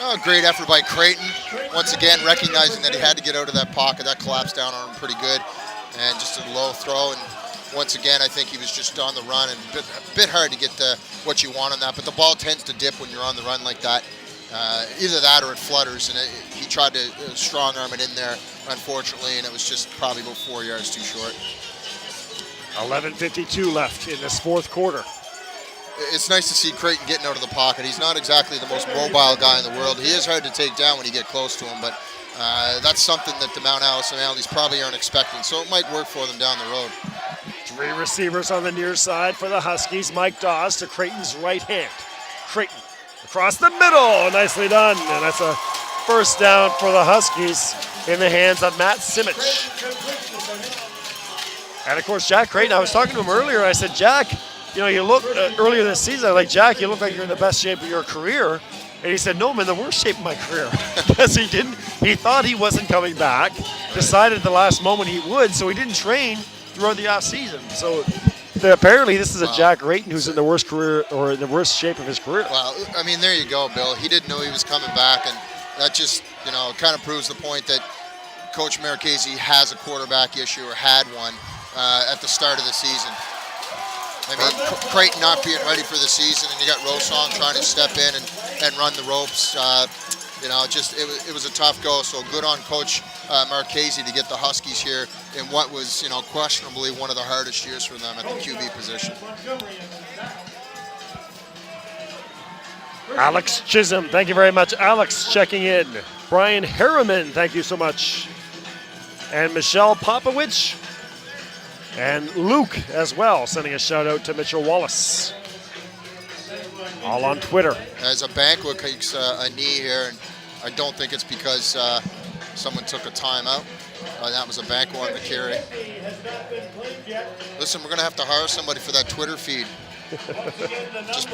Oh, great effort by Creighton. Once again, recognizing that he had to get out of that pocket. That collapsed down on him pretty good, and just a low throw. And once again, I think he was just on the run, and a bit hard to get what you want on that. But the ball tends to dip when you're on the run like that. Either that or it flutters, and he tried to strong arm it in there, unfortunately, and it was just probably about 4 yards too short. 11:52 left in this fourth quarter. It's nice to see Creighton getting out of the pocket. He's not exactly the most mobile guy in the world. He is hard to take down when you get close to him, but that's something that the Mount Allison Mounties probably aren't expecting, so it might work for them down the road. Three receivers on the near side for the Huskies. Mike Dawes to Creighton's right hand. Creighton across the middle, nicely done, and that's a first down for the Huskies in the hands of Matt Simic. And of course, Jack Creighton, I was talking to him earlier, I said, Jack, you know, you look earlier this season, I'm like, Jack, you look like you're in the best shape of your career. And he said, no, I'm in the worst shape of my career. Because he thought he wasn't coming back, decided at the last moment he would, so he didn't train throughout the offseason. So apparently this is a Jack Creighton who's in the worst career, or in the worst shape of his career. Well, I mean, there you go, Bill. He didn't know he was coming back, and that just, you know, kind of proves the point that Coach Marchese has a quarterback issue, or had one, at the start of the season. I mean, Creighton not being ready for the season, and you got Rosong trying to step in and run the ropes. You know, just it was a tough go. So good on Coach Marchese to get the Huskies here in what was, you know, questionably one of the hardest years for them at the QB position. Alex Chisholm, thank you very much. Alex checking in. Brian Harriman, thank you so much. And Michelle Popowich. And Luke as well, sending a shout out to Mitchell Wallace. All on Twitter. As a Banquet takes a knee here, and I don't think it's because someone took a timeout. That was a Banquet on the carry. Listen, we're going to have to hire somebody for that Twitter feed. Just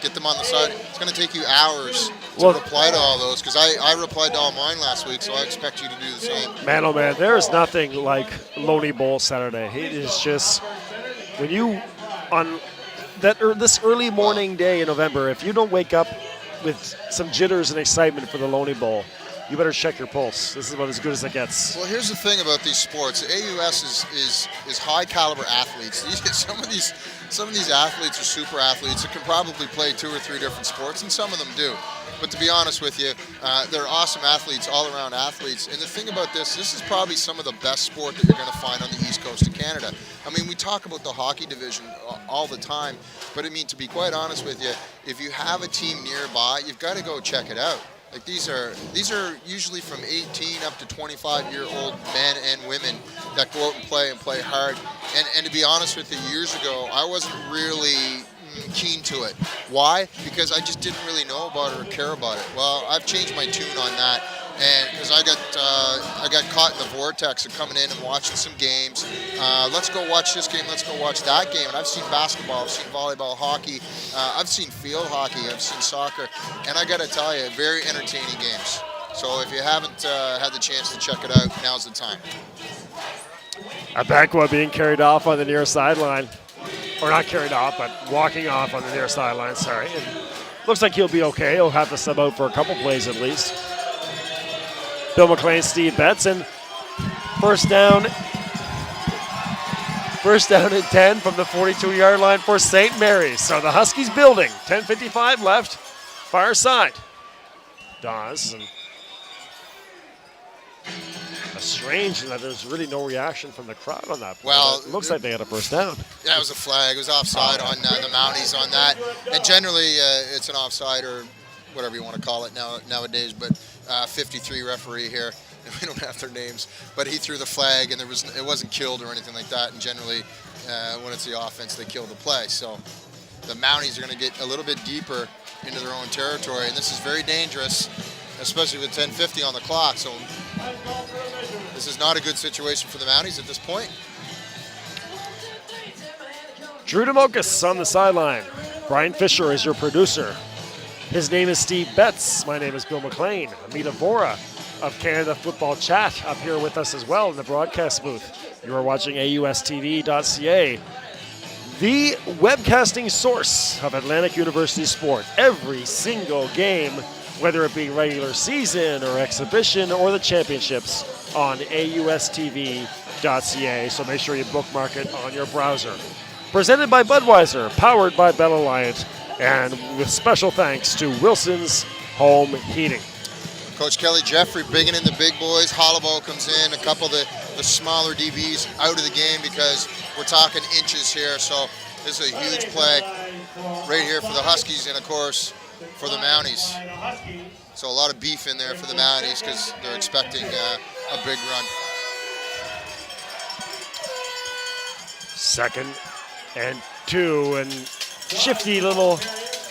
get them on the side. It's going to take you hours to reply to all those, because I replied to all mine last week, so I expect you to do the same. Man, oh man, there is nothing like Loney Bowl Saturday. It is just, when you, on this early morning day in November, if you don't wake up with some jitters and excitement for the Loney Bowl, you better check your pulse. This is about as good as it gets. Well, here's the thing about these sports. The AUS is high caliber athletes. Some of these athletes are super athletes that can probably play 2 or 3 different sports, and some of them do. But to be honest with you, they're awesome athletes, all-around athletes. And the thing about this is probably some of the best sport that you're going to find on the east coast of Canada. I mean, we talk about the hockey division all the time, but I mean, to be quite honest with you, if you have a team nearby, you've got to go check it out. Like, these are usually from 18 up to 25-year-old men and women that go out and play hard. And to be honest with you, years ago, I wasn't really keen to it. Why? Because I just didn't really know about it or care about it. Well, I've changed my tune on that, and because I got caught in the vortex of coming in and watching some games. Let's go watch this game. Let's go watch that game. And I've seen basketball. I've seen volleyball, hockey. I've seen field hockey. I've seen soccer. And I got to tell you, very entertaining games. So if you haven't had the chance to check it out, now's the time. Abakwa being carried off on the near sideline. Or not carried off, but walking off on the near sideline, sorry. And looks like he'll be okay. He'll have to sub out for a couple plays at least. Bill McLean, Steve Betts, and first down and 10 from the 42-yard line for St. Mary's. So the Huskies building. 10:55 left, far side. Dawes. And strange that there's really no reaction from the crowd on that play. Well, It looks like they had a first down. Yeah, it was a flag. It was offside on the Mounties on that. And generally, it's an offside or whatever you want to call it nowadays. But 53 referee here. We don't have their names, but he threw the flag, and it wasn't killed or anything like that. And generally, when it's the offense, they kill the play. So the Mounties are going to get a little bit deeper into their own territory, and this is very dangerous, especially with 10:50 on the clock. So this is not a good situation for the Mounties at this point. Drew DeMocus on the sideline. Brian Fisher is your producer. His name is Steve Betts. My name is Bill McLean. Amita Vora of Canada Football Chat up here with us as well in the broadcast booth. You are watching AUSTV.ca, the webcasting source of Atlantic University sport. Every single game, whether it be regular season or exhibition or the championships, on AUSTV.ca. So make sure you bookmark it on your browser. Presented by Budweiser, powered by Bell Alliant, and with special thanks to Wilson's Home Heating. Coach Kelly Jeffrey bringing in the big boys. Holloway comes in, a couple of the smaller DBs out of the game because we're talking inches here. So this is a huge play right here for the Huskies and, of course, for the Mounties. So a lot of beef in there for the Mounties because they're expecting a big run. 2nd and 2, and shifty little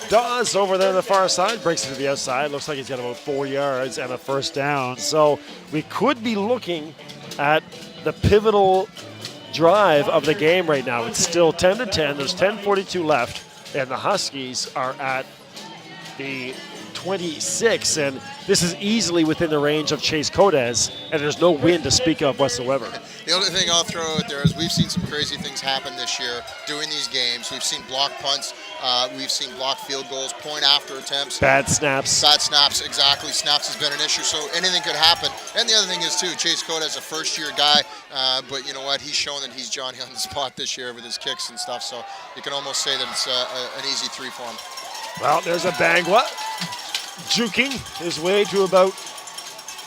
Dawes over there on the far side, breaks it to the outside. Looks like he's got about 4 yards and a first down. So we could be looking at the pivotal drive of the game right now. It's still 10-10. There's 10:42 left, and the Huskies are at the 26, and this is easily within the range of Chase Codez, and there's no wind to speak of whatsoever. The only thing I'll throw out there is we've seen some crazy things happen this year doing these games. We've seen block punts, we've seen block field goals, point after attempts. Bad snaps. Bad snaps, exactly. Snaps has been an issue, so anything could happen. And the other thing is, too, Chase Code is a first-year guy, but you know what? He's shown that he's Johnny on the spot this year with his kicks and stuff, so you can almost say that it's an easy 3 for him. Well, there's a Bangwa juking his way to about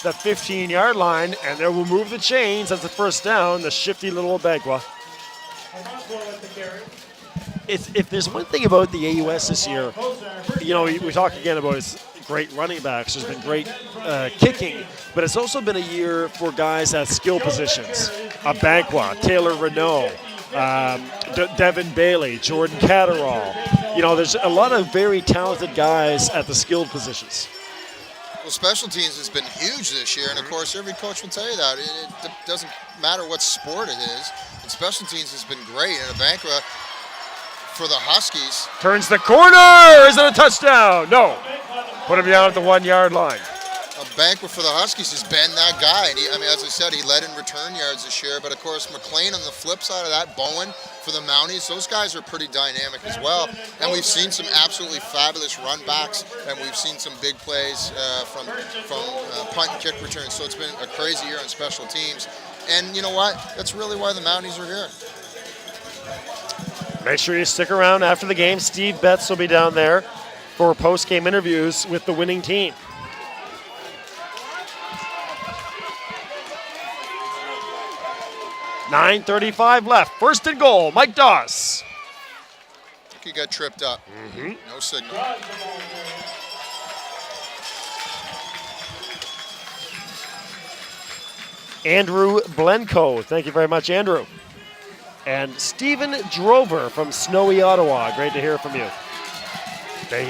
the 15-yard line, and there will move the chains. That's the first down, the shifty little Bangwa. If there's one thing about the AUS this year, you know, we talk again about its great running backs. There's been great kicking, but it's also been a year for guys at skill positions. A Bangwa, Taylor Renault, Devin Bailey, Jordan Catterall. You know, there's a lot of very talented guys at the skilled positions. Well, special teams has been huge this year, and of course, every coach will tell you that. It doesn't matter what sport it is. And special teams has been great. And a Bangwa for the Huskies. Turns the corner. Is it a touchdown? No. Put him down at the 1-yard line. A Bangwa for the Huskies has been that guy. And I mean, as I said, he led in return yards this year. But of course, McLean on the flip side of that, Bowen for the Mounties, those guys are pretty dynamic as well. And we've seen some absolutely fabulous run backs, and we've seen some big plays from punt and kick returns. So it's been a crazy year on special teams. And you know what? That's really why the Mounties are here. Make sure you stick around after the game. Steve Betts will be down there for post-game interviews with the winning team. .35 left. First and goal. Mike Dawes. I think he got tripped up. No signal. Andrew Blenko. Thank you very much, Andrew. And Stephen Drover from Snowy, Ottawa. Great to hear from you.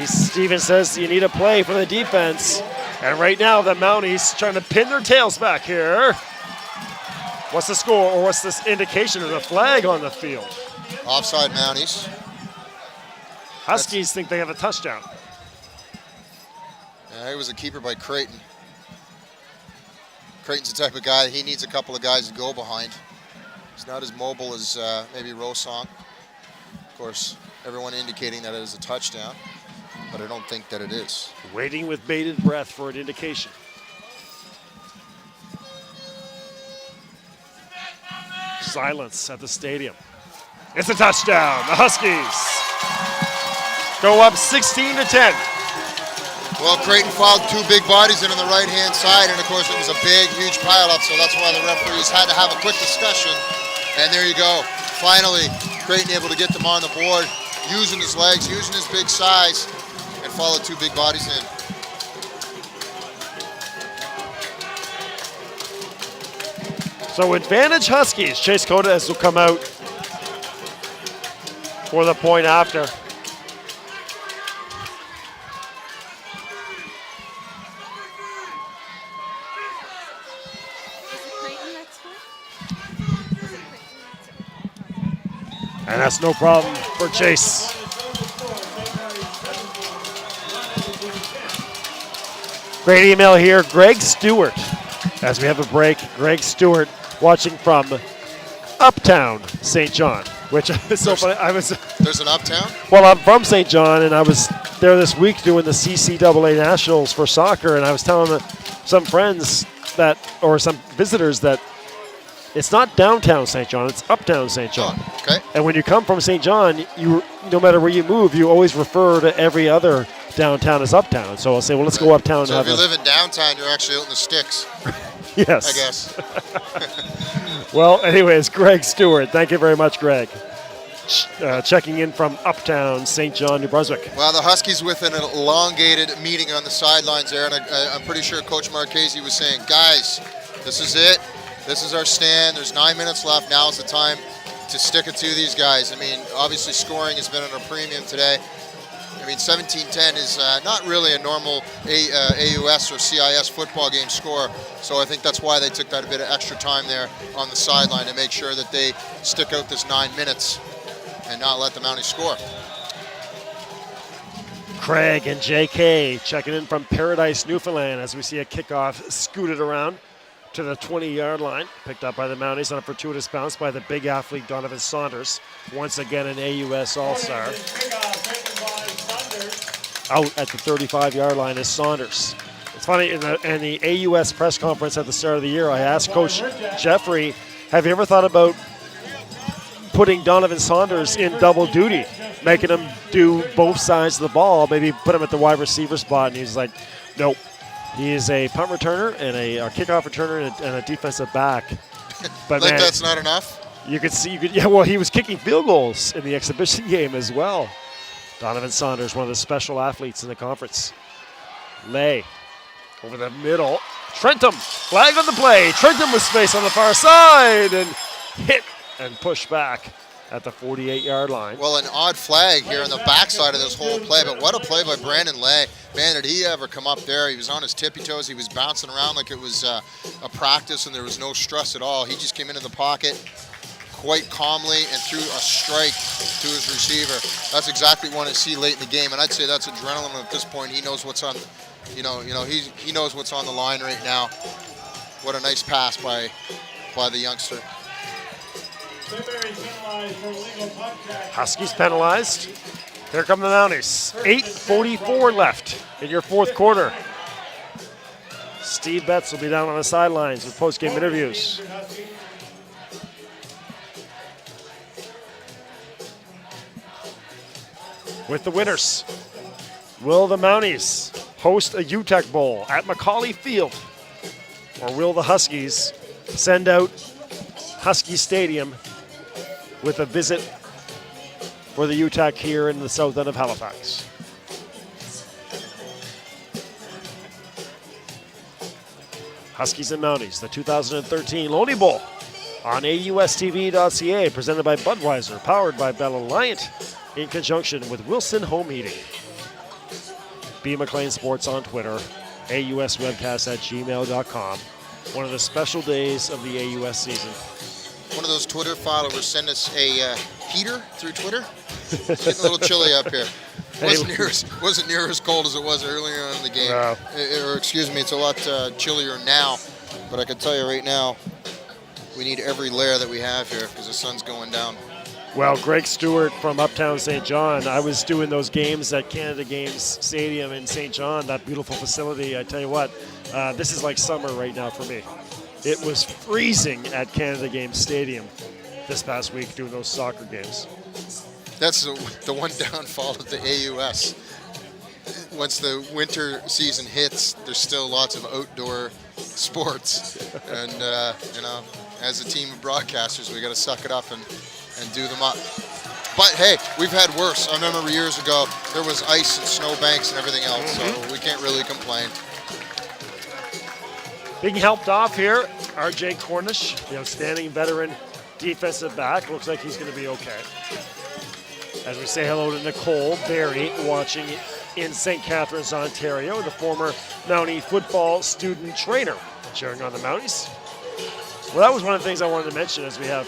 Stephen says you need a play for the defense. And right now, the Mounties trying to pin their tails back here. What's the score, or what's this indication of the flag on the field? Offside Mounties. Huskies think they have a touchdown. Yeah, he was a keeper by Creighton. Creighton's the type of guy, he needs a couple of guys to go behind. He's not as mobile as maybe Rosong. Of course, everyone indicating that it is a touchdown, but I don't think that it is. Waiting with bated breath for an indication. silence at the stadium. It's a touchdown. The Huskies go up 16-10. Well, Creighton fouled two big bodies in on the right-hand side, and of course it was a big, huge pile-up, so that's why the referees had to have a quick discussion. And there you go. Finally, Creighton able to get them on the board, using his legs, using his big size, and followed two big bodies in. So advantage Huskies. Chase Codas will come out for the point after. And that's no problem for Chase. Great email here, Greg Stewart. As we have a break, Greg Stewart watching from Uptown St. John, which is so funny. There's an Uptown? Well, I'm from St. John, and I was there this week doing the CCAA Nationals for soccer, and I was telling some friends that, or some visitors, that it's not downtown St. John, it's Uptown St. John. Oh, okay. And when you come from St. John, you no matter where you move, you always refer to every other downtown as Uptown. So I'll say, well, let's go Uptown. So if you live in downtown, you're actually out in the sticks. Yes. I guess. Well, anyways, Greg Stewart. Thank you very much, Greg. Checking in from Uptown St. John, New Brunswick. Well, the Huskies with an elongated meeting on the sidelines there, and I'm pretty sure Coach Marchese was saying, guys, this is it. This is our stand. There's 9 minutes left. Now is the time to stick it to these guys. I mean, obviously scoring has been at a premium today. I mean, 17-10 is not really a normal AUS or CIS football game score, so I think that's why they took that a bit of extra time there on the sideline to make sure that they stick out this 9 minutes and not let the Mounties score. Craig and JK checking in from Paradise, Newfoundland, as we see a kickoff scooted around to the 20-yard line, picked up by the Mounties on a fortuitous bounce by the big athlete Donovan Saunders, once again an AUS All-Star. Out at the 35-yard line is Saunders. It's funny, in the AUS press conference at the start of the year, I asked Coach Jeffrey, have you ever thought about putting Donovan Saunders in double duty, making him do both sides of the ball, maybe put him at the wide receiver spot? And he's like, nope. He is a punt returner and a kickoff returner and a defensive back. But like man, that's not enough? You could see, yeah, well, he was kicking field goals in the exhibition game as well. Donovan Saunders, one of the special athletes in the conference. Lay over the middle. Trentham, flag on the play. Trentham with space on the far side and hit and pushed back at the 48-yard line. Well, an odd flag here on the backside of this whole play, but what a play by Brandon Lay. Man, did he ever come up there. He was on his tippy toes. He was bouncing around like it was a practice and there was no stress at all. He just came into the pocket quite calmly and threw a strike to his receiver. That's exactly what I see late in the game, and I'd say that's adrenaline at this point. He knows what's on, he knows what's on the line right now. What a nice pass by the youngster. Huskies penalized. Here come the Mounties. 8:44 left in your fourth quarter. Steve Betts will be down on the sidelines with post-game interviews. With the winners, will the Mounties host a UTEC Bowl at Macaulay Field, or will the Huskies send out Husky Stadium with a visit for the UTEC here in the south end of Halifax? Huskies and Mounties, the 2013 Loney Bowl on AUSTV.ca, presented by Budweiser, powered by Bell Alliant, in conjunction with Wilson Home Heating. B. McLean Sports on Twitter, AUSwebcast@gmail.com. One of the special days of the AUS season. One of those Twitter followers send us a heater through Twitter. It's getting a little chilly up here. Wasn't near as cold as it was earlier in the game. No. Or excuse me, it's a lot chillier now. But I can tell you right now, we need every layer that we have here because the sun's going down. Well, Greg Stewart from Uptown St. John. I was doing those games at Canada Games Stadium in St. John, that beautiful facility. I tell you what, this is like summer right now for me. It was freezing at Canada Games Stadium. this past week doing those soccer games. That's the one downfall of the AUS. Once the winter season hits, there's still lots of outdoor sports. And, as a team of broadcasters, we got to suck it up and do them up. But hey, we've had worse. I remember years ago, there was ice and snow banks and everything else, so we can't really complain. Being helped off here, RJ Cornish, the outstanding veteran defensive back. Looks like he's going to be okay. As we say hello to Nicole Berry, watching in St. Catharines, Ontario, the former Mountie football student trainer, cheering on the Mounties. Well, that was one of the things I wanted to mention as we have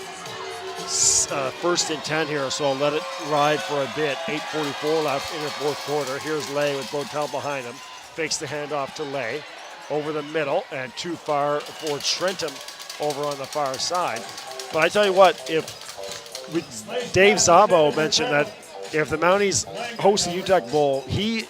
first and 10 here, so I'll let it ride for a bit. 8:44 left in the fourth quarter. Here's Lay with Botel behind him. Fakes the handoff to Lay over the middle and too far for Trentham over on the far side. But I tell you what, Dave Szabo mentioned that if the Mounties host the UTEC Bowl, he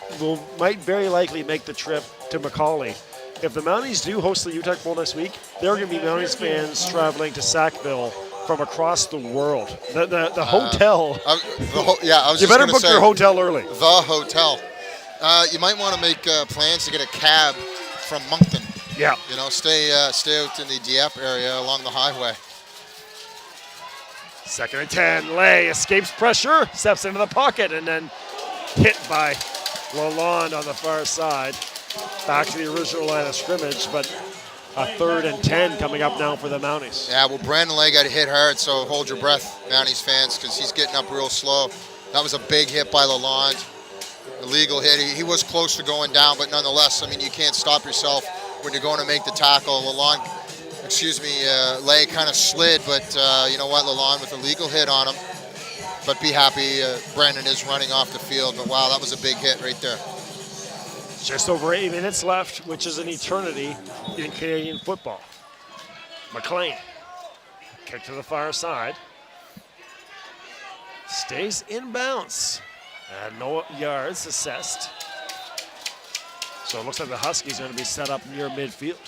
might very likely make the trip to Macaulay. If the Mounties do host the UTEC Bowl next week, there are going to be Mounties fans traveling to Sackville from across the world. The hotel. You better book your hotel early. The hotel. You might want to make plans to get a cab from Moncton. Yeah. Stay out in the Dieppe area along the highway. 2nd and 10. Lay escapes pressure, steps into the pocket, and then hit by Lalonde on the far side. Back to the original line of scrimmage, but a 3rd and 10 coming up now for the Mounties. Yeah, well, Brandon Lay got hit hard, so hold your breath, Mounties fans, because he's getting up real slow. That was a big hit by Lalonde. Illegal hit. He was close to going down, but nonetheless, you can't stop yourself when you're going to make the tackle. Lay kind of slid, but you know what, Lalonde with a legal hit on him. But be happy, Brandon is running off the field. But wow, that was a big hit right there. Just over 8 minutes left, which is an eternity in Canadian football. McLean, kick to the far side. Stays in bounds. And no yards assessed. So it looks like the Huskies are going to be set up near midfield.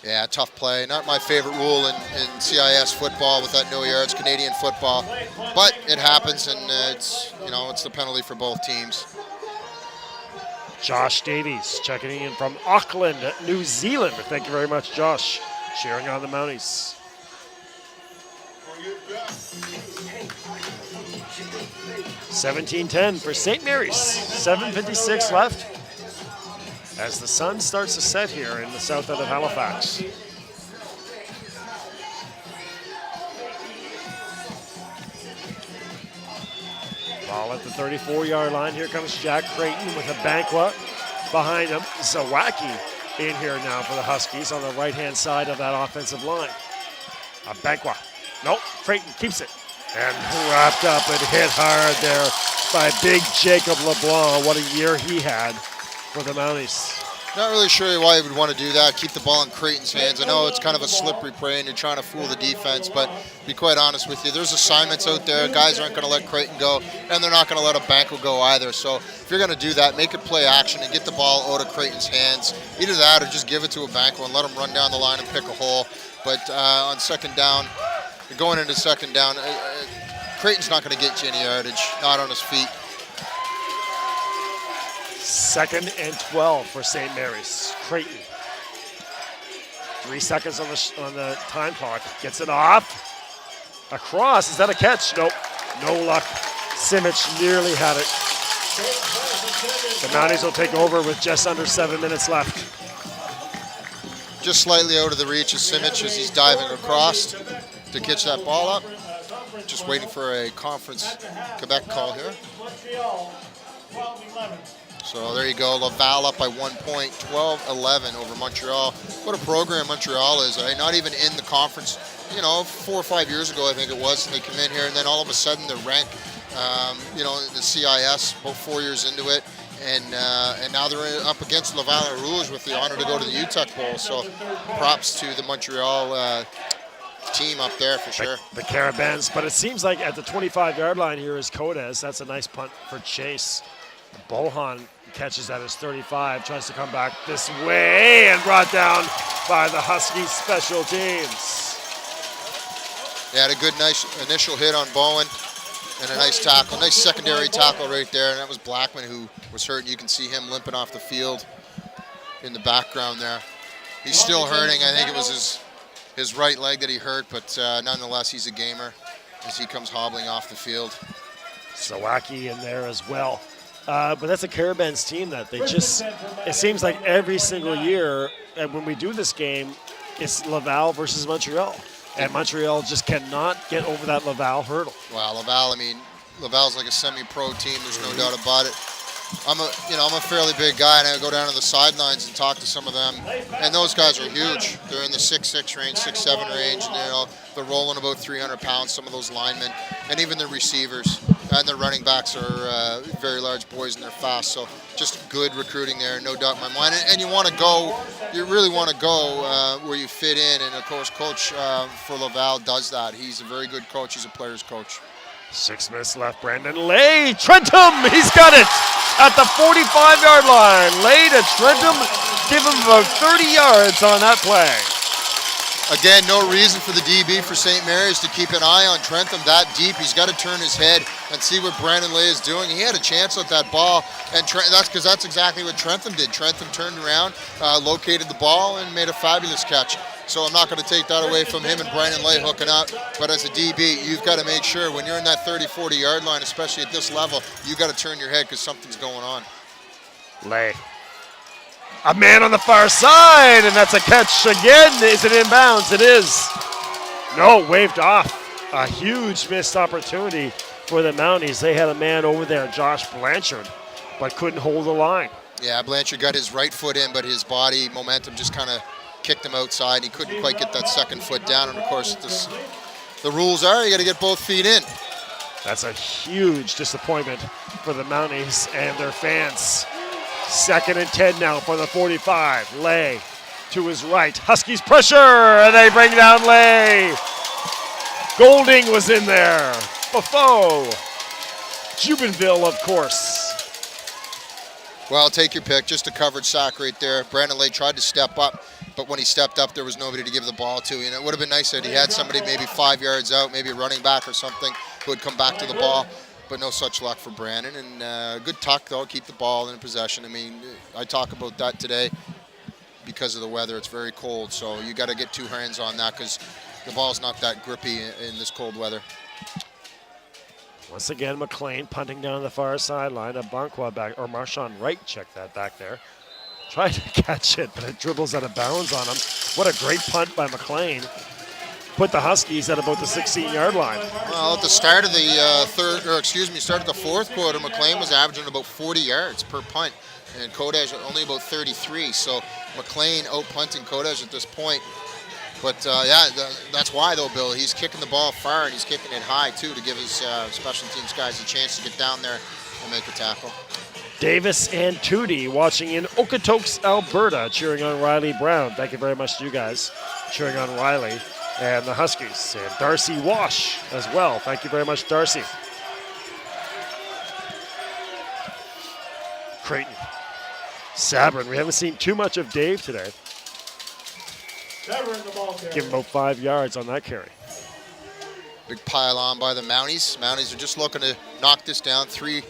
Yeah, tough play. Not my favorite rule in CIS football with that no yards Canadian football. But it happens, and it's the penalty for both teams. Josh Davies checking in from Auckland, New Zealand. Thank you very much, Josh. Cheering on the Mounties. (17-10) for St. Mary's. 7:56 left as the sun starts to set here in the south end of Halifax. Ball at the 34-yard line. Here comes Jack Creighton with a Banqua behind him. Zawacki in here now for the Huskies on the right-hand side of that offensive line. A Banqua. Nope, Creighton keeps it. And wrapped up and hit hard there by big Jacob LeBlanc. What a year he had for the Mounties. Not really sure why he would want to do that, keep the ball in Creighton's hands. I know it's kind of a slippery prey and you're trying to fool the defense, but to be quite honest with you, there's assignments out there. Guys aren't going to let Creighton go, and they're not going to let a Banco go either. So if you're going to do that, make it play action and get the ball out of Creighton's hands. Either that or just give it to a Banco and let him run down the line and pick a hole. But on second down, going into second down, Creighton's not going to get you any yardage, not on his feet. 2nd and 12 for St. Mary's. Creighton. 3 seconds on the time clock. Gets it off. Across. Is that a catch? Nope. No luck. Simic nearly had it. The Mounties will take over with just under 7 minutes left. Just slightly out of the reach of Simic as he's diving across to catch that ball up. Just waiting for a Conference Quebec call here. So there you go, Laval up by 1 point, 12-11 over Montreal. What a program Montreal is, right? Not even in the conference. 4 or 5 years ago, I think it was, and they come in here, and then all of a sudden they're ranked, the CIS, about 4 years into it. And now they're up against Laval Rouge with the honor to go to the UTEC Bowl. So props to the Montreal team up there for sure. The Carabins, but it seems like at the 25-yard line here is Codes. That's a nice punt for Chase. Bohan catches at his 35, tries to come back this way and brought down by the Huskies special teams. They had a good, nice initial hit on Bowen and a nice tackle, nice secondary tackle right there. And that was Blackman who was hurt. You can see him limping off the field in the background there. He's still hurting. I think it was his right leg that he hurt, but nonetheless, he's a gamer as he comes hobbling off the field. Sawaki in there as well. But that's a Carabins team that they just, it seems like every single year, and when we do this game, it's Laval versus Montreal. And Montreal just cannot get over that Laval hurdle. Well, Laval's like a semi-pro team. There's no doubt about it. I'm a fairly big guy, and I go down to the sidelines and talk to some of them, and those guys are huge. They're in the 6'6" range, 6'7" range, and they're rolling about 300 pounds. Some of those linemen, and even the receivers and the running backs are very large boys, and they're fast. So just good recruiting there, no doubt in my mind. And you want to go, you really want to go where you fit in, and of course, Coach for Laval does that. He's a very good coach. He's a player's coach. 6 minutes left. Brandon Lay, Trentum, he's got it at the 45-yard line. Lay to Trentum, give him about 30 yards on that play. Again, no reason for the DB for St. Mary's to keep an eye on Trentham that deep. He's got to turn his head and see what Brandon Lay is doing. He had a chance with that ball, and that's exactly what Trentham did. Trentham turned around, located the ball, and made a fabulous catch. So I'm not going to take that away from him and Brandon Lay hooking up. But as a DB, you've got to make sure when you're in that 30, 40-yard line, especially at this level, you've got to turn your head because something's going on. Lay. A man on the far side, and that's a catch again. Is it inbounds? It is. No, waved off. A huge missed opportunity for the Mounties. They had a man over there, Josh Blanchard, but couldn't hold the line. Yeah, Blanchard got his right foot in, but his body momentum just kind of kicked him outside. He couldn't quite get that second foot down, and of course, the rules are you got to get both feet in. That's a huge disappointment for the Mounties and their fans. 2nd and 10 now for the 45. Lay to his right. Huskies pressure, and they bring down Lay. Golding was in there. Buffo. Jubenville, of course. Well, take your pick. Just a covered sack right there. Brandon Lay tried to step up, but when he stepped up, there was nobody to give the ball to. And it would have been nice that he had somebody maybe 5 yards out, maybe a running back or something, who would come back to the ball. But no such luck for Brandon. And good tuck, though, keep the ball in possession. I mean, I talk about that today because of the weather. It's very cold, so you got to get 2 hands on that because the ball's not that grippy in this cold weather. Once again, McLean punting down the far sideline. A Bonqua back, or Marshawn Wright checked that back there. Tried to catch it, but it dribbles out of bounds on him. What a great punt by McLean. Put the Huskies at about the 16-yard line. Well, at the start of the start of the fourth quarter, McLean was averaging about 40 yards per punt, and Kodaj only about 33. So McLean out-punting Kodaj at this point. But that's why though, Bill. He's kicking the ball far and he's kicking it high too to give his special teams guys a chance to get down there and make a tackle. Davis and Tootie watching in Okotoks, Alberta, cheering on Riley Brown. Thank you very much to you guys cheering on Riley and the Huskies. And Darcy Wash as well. Thank you very much, Darcy. Creighton. Sabrin. We haven't seen too much of Dave today. Give him about 5 yards on that carry. Big pile on by the Mounties. Mounties are just looking to knock this down. Three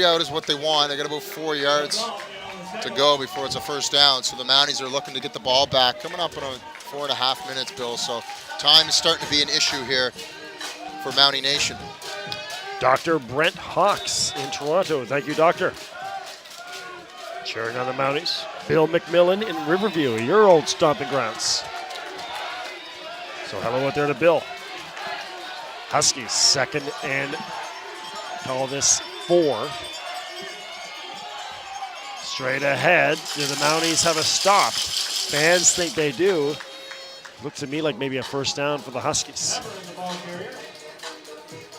out is what they want. They got about 4 yards to go before it's a first down. So the Mounties are looking to get the ball back. Coming up on 4.5 minutes, Bill. So time is starting to be an issue here for Mountie Nation. Dr. Brent Hawks in Toronto. Thank you, Doctor. Cheering on the Mounties. Bill McMillan in Riverview, your old stomping grounds. So hello out there to Bill. Huskies, 2nd and call this 4. Straight ahead. Do the Mounties have a stop? Fans think they do. Looks to me like maybe a first down for the Huskies.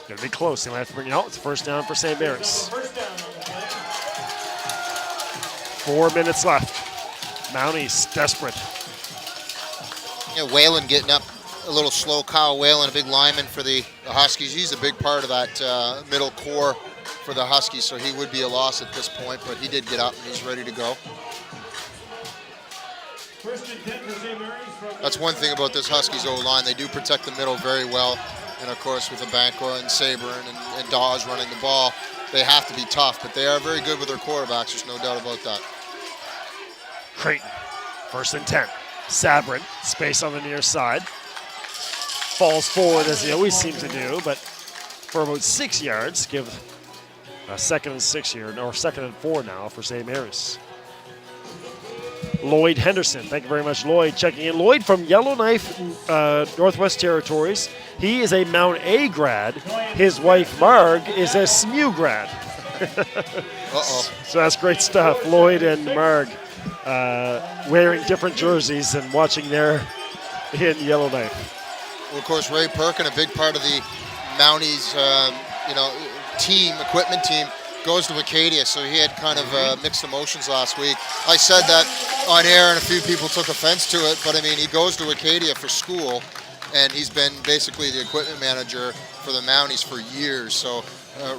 Gonna be close. They might have to bring it out. It's a first down for St. Mary's. 4 minutes left. Mounties desperate. Yeah, Whalen getting up a little slow. Kyle Whalen, a big lineman for the Huskies. He's a big part of that middle core for the Huskies, so he would be a loss at this point, but he did get up and he's ready to go. First and 10 for St. Mary's from That's one thing about this Huskies O-line. They do protect the middle very well. And, of course, with Abanqua and Saburn and Dawes running the ball, they have to be tough. But they are very good with their quarterbacks. There's no doubt about that. Creighton, first and 10. Sabrin, space on the near side. Falls forward as he always seems to do, but for about 6 yards, give a 2nd and 6 here, or 2nd and 4 now for St. Mary's. Lloyd Henderson, thank you very much, Lloyd, checking in. Lloyd from Yellowknife, Northwest Territories. He is a Mount A grad. His wife, Marg, is a SMU grad. Uh-oh. So that's great stuff. Lloyd and Marg wearing different jerseys and watching there in Yellowknife. Well, of course, Ray Perkin, a big part of the Mounties, equipment team, goes to Acadia, so he had kind of mixed emotions last week. I said that on air, and a few people took offense to it, but I mean, he goes to Acadia for school, and he's been basically the equipment manager for the Mounties for years. So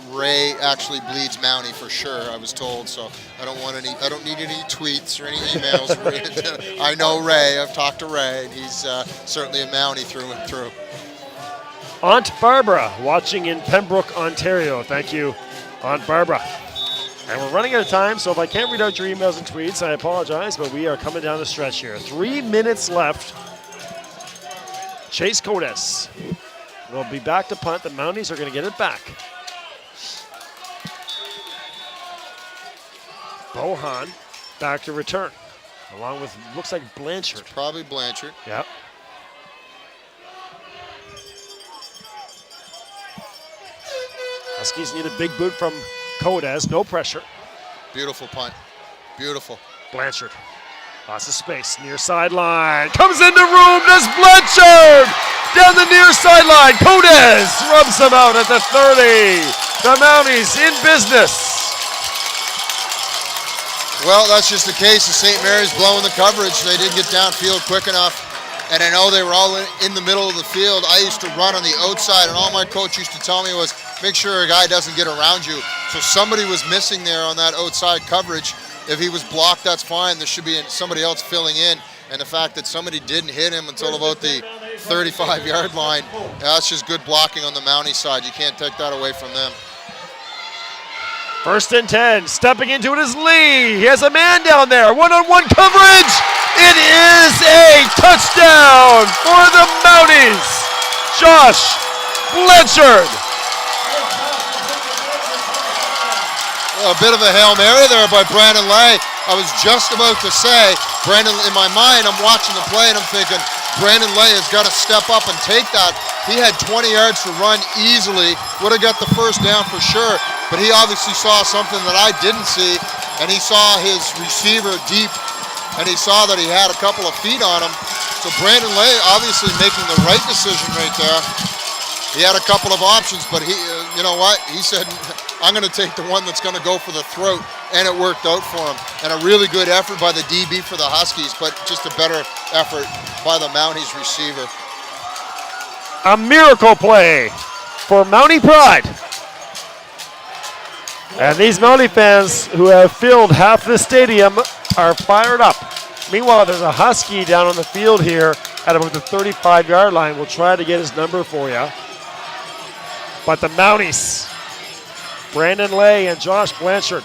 Ray actually bleeds Mountie for sure, I was told. So I don't need any tweets or any emails. I know Ray. I've talked to Ray, and he's certainly a Mountie through and through. Aunt Barbara watching in Pembroke, Ontario. Thank you, Aunt Barbara. And we're running out of time, so if I can't read out your emails and tweets, I apologize, but we are coming down the stretch here. 3 minutes left. Chase Codes will be back to punt. The Mounties are going to get it back. Bohan back to return, along with, looks like Blanchard. It's probably Blanchard. Yep. Huskies need a big boot from Codes. No pressure. Beautiful punt. Beautiful. Blanchard. Lots of space. Near sideline. Comes into room. Does Blanchard. Down the near sideline. Codes rubs him out at the 30. The Mounties in business. Well, that's just the case of St. Mary's blowing the coverage. They didn't get downfield quick enough. And I know they were all in the middle of the field. I used to run on the outside, and all my coach used to tell me was, make sure a guy doesn't get around you. So somebody was missing there on that outside coverage. If he was blocked, that's fine. There should be somebody else filling in. And the fact that somebody didn't hit him until about the 35-yard line, that's just good blocking on the Mountie side. You can't take that away from them. First and 10, stepping into it is Lee. He has a man down there. One-on-one coverage. It is a touchdown for the Mounties. Josh Blanchard. A bit of a Hail Mary there by Brandon Lay. I was just about to say, Brandon, in my mind, I'm watching the play and I'm thinking, Brandon Lay has got to step up and take that. He had 20 yards to run easily, would have got the first down for sure, but he obviously saw something that I didn't see, and he saw his receiver deep, and he saw that he had a couple of feet on him. So Brandon Lay obviously making the right decision right there. He had a couple of options, but he, you know what? He said, I'm going to take the one that's going to go for the throat, and it worked out for him. And a really good effort by the DB for the Huskies, but just a better effort by the Mounties receiver. A miracle play for Mountie pride. And these Mountie fans who have filled half the stadium are fired up. Meanwhile, there's a Husky down on the field here at about the 35-yard line. We'll try to get his number for you. But the Mounties, Brandon Lay and Josh Blanchard,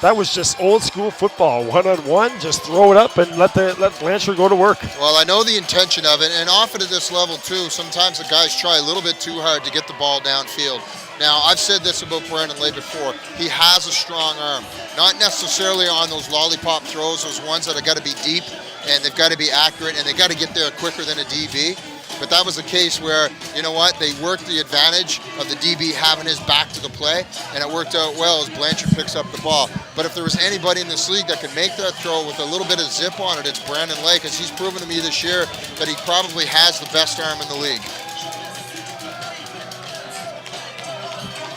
that was just old school football. One-on-one, just throw it up and let Blanchard go to work. Well, I know the intention of it, and often at this level too, sometimes the guys try a little bit too hard to get the ball downfield. Now, I've said this about Brandon Lay before. He has a strong arm. Not necessarily on those lollipop throws, those ones that have got to be deep, and they've got to be accurate, and they've got to get there quicker than a DB. But that was a case where, you know what, they worked the advantage of the DB having his back to the play, and it worked out well as Blanchard picks up the ball. But if there was anybody in this league that could make that throw with a little bit of zip on it, it's Brandon Lay, because he's proven to me this year that he probably has the best arm in the league.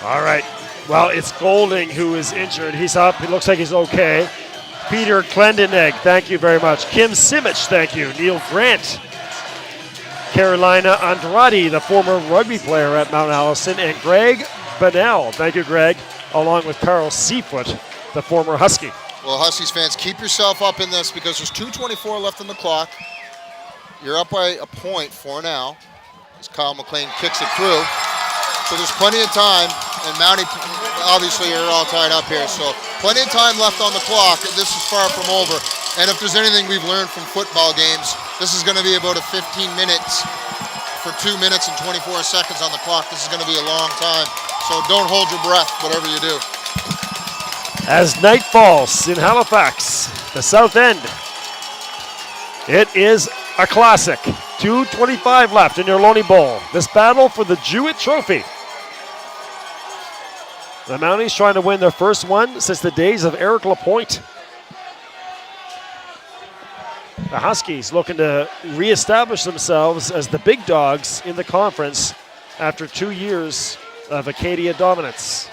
All right. Well, it's Golding who is injured. He's up. It looks like he's okay. Peter Klendenegg, thank you very much. Kim Simich, thank you. Neil Grant. Carolina Andrade, the former rugby player at Mount Allison. And Greg Bonnell, thank you, Greg, along with Carl Seafoot, the former Husky. Well, Huskies fans, keep yourself up in this because there's 2:24 left on the clock. You're up by a point for now as Kyle McLean kicks it through. So there's plenty of time, and Mountie, obviously you're all tied up here, so plenty of time left on the clock. This is far from over. And if there's anything we've learned from football games, this is going to be about a 15 minutes for 2 minutes and 24 seconds on the clock. This is going to be a long time, so don't hold your breath, whatever you do. As night falls in Halifax, the South End, it is a classic. 2:25 left in your Loney Bowl. This battle for the Jewett Trophy. The Mounties trying to win their first one since the days of Eric Lapointe. The Huskies looking to reestablish themselves as the big dogs in the conference after 2 years of Acadia dominance.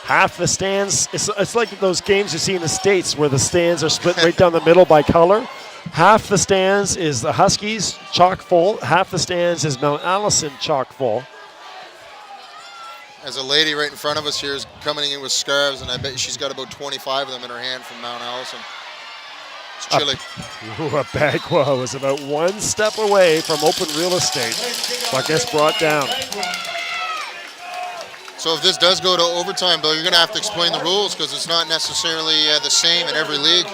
Half the stands, it's like those games you see in the States where the stands are split right down the middle by color. Half the stands is the Huskies, chock full. Half the stands is Mount Allison, chock full. As a lady right in front of us here is coming in with scarves, and I bet she's got about 25 of them in her hand from Mount Allison. It's chilly. A Bagua was about one step away from open real estate, but gets brought down. So if this does go to overtime, Bill, you're going to have to explain the rules because it's not necessarily the same in every league.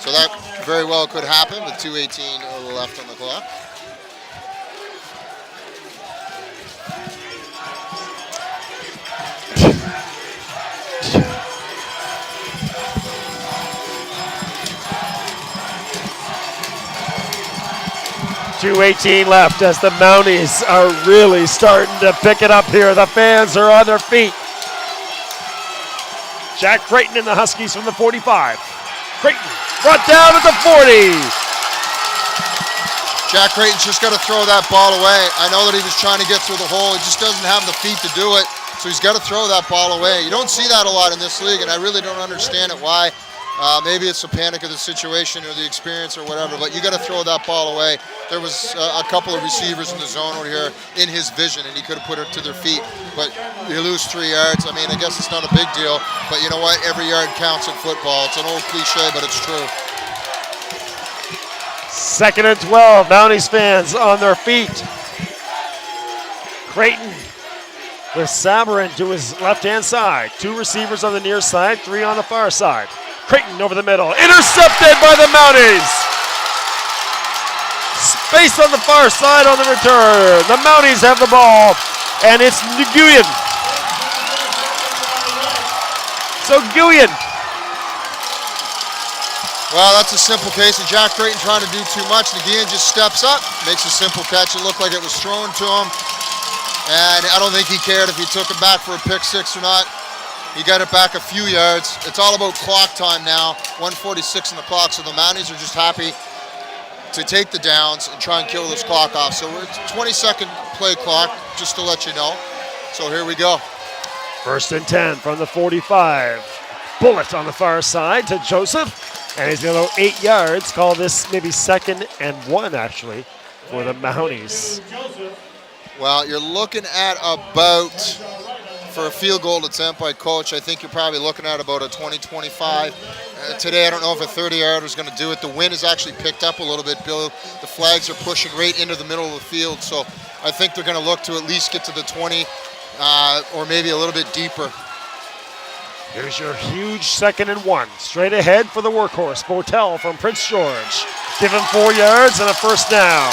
So that very well could happen with 2:18 left on the clock. .218 left as the Mounties are really starting to pick it up here. The fans are on their feet. Jack Creighton and the Huskies from the 45. Creighton brought down at the 40. Jack Creighton's just got to throw that ball away. I know that he was trying to get through the hole. He just doesn't have the feet to do it, so he's got to throw that ball away. You don't see that a lot in this league, and I really don't understand it why. Maybe it's the panic of the situation or the experience or whatever, but you got to throw that ball away. There was a couple of receivers in the zone over here in his vision, and he could have put it to their feet. But you lose 3 yards. I mean, I guess it's not a big deal, but you know what? Every yard counts in football. It's an old cliche, but it's true. 2nd and 12. Mounties fans on their feet. Creighton with Sabarin to his left-hand side. 2 receivers on the near side, 3 on the far side. Creighton over the middle, intercepted by the Mounties. Space on the far side on the return. The Mounties have the ball, and it's Nguyen. So Nguyen. Well, that's a simple case of Jack Creighton trying to do too much. Nguyen just steps up, makes a simple catch. It looked like it was thrown to him, and I don't think he cared if he took it back for a pick six or not. He got it back a few yards. It's all about clock time now. 1:46 on the clock, so the Mounties are just happy to take the downs and try and kill this clock off. So we're at 20-second play clock, just to let you know. So here we go. 1st and 10 from the 45. Bullet on the far side to Joseph, and he's going to go 8 yards. Call this maybe 2nd and 1, actually, for the Mounties. Well, you're looking at about, for a field goal attempt by coach, I think you're probably looking at about a 20-25. Today, I don't know if a 30-yard was going to do it. The wind has actually picked up a little bit, Bill. The flags are pushing right into the middle of the field, so I think they're going to look to at least get to the 20 or maybe a little bit deeper. Here's your huge 2nd and 1. Straight ahead for the workhorse, Botel from Prince George. Give him 4 yards and a 1st down.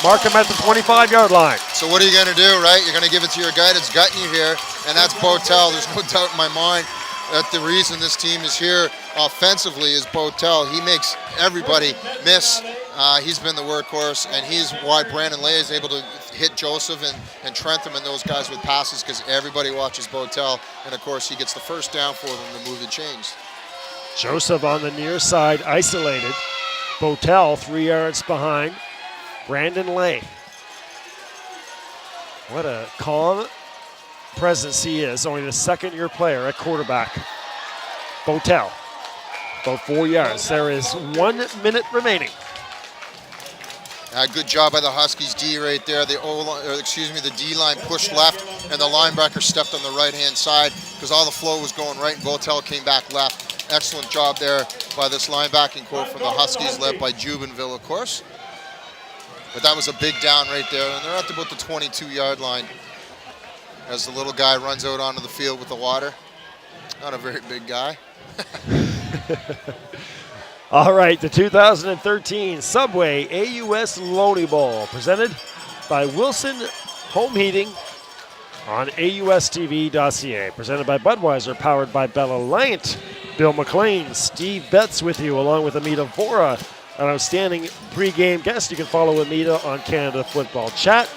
Mark him at the 25-yard line. So what are you going to do, right? You're going to give it to your guy that's gutting you here, and that's Botel. There's no doubt in my mind that the reason this team is here offensively is Botel. He makes everybody miss. He's been the workhorse, and he's why Brandon Lay is able to hit Joseph and Trentham and those guys with passes, because everybody watches Botel, and of course he gets the 1st down for them to move the chains. Joseph on the near side, isolated. Botel 3 yards behind. Brandon Lay. What a calm presence he is. Only the 2nd-year player at quarterback. Botel. About 4 yards. There is 1 minute remaining. Good job by the Huskies D right there. The D line pushed left, and the linebacker stepped on the right-hand side because all the flow was going right, and Botel came back left. Excellent job there by this linebacking core from the Huskies, led by Jubenville, of course. But that was a big down right there, and they're at about the 22-yard line as the little guy runs out onto the field with the water. Not a very big guy. All right, the 2013 Subway AUS Loney Bowl, presented by Wilson Home Heating on AUSTV.ca. Presented by Budweiser, powered by Bell Alliant. Bill McLean, Steve Betts with you, along with Amita Vora, an outstanding pregame guest. You can follow Amita on Canada Football Chat.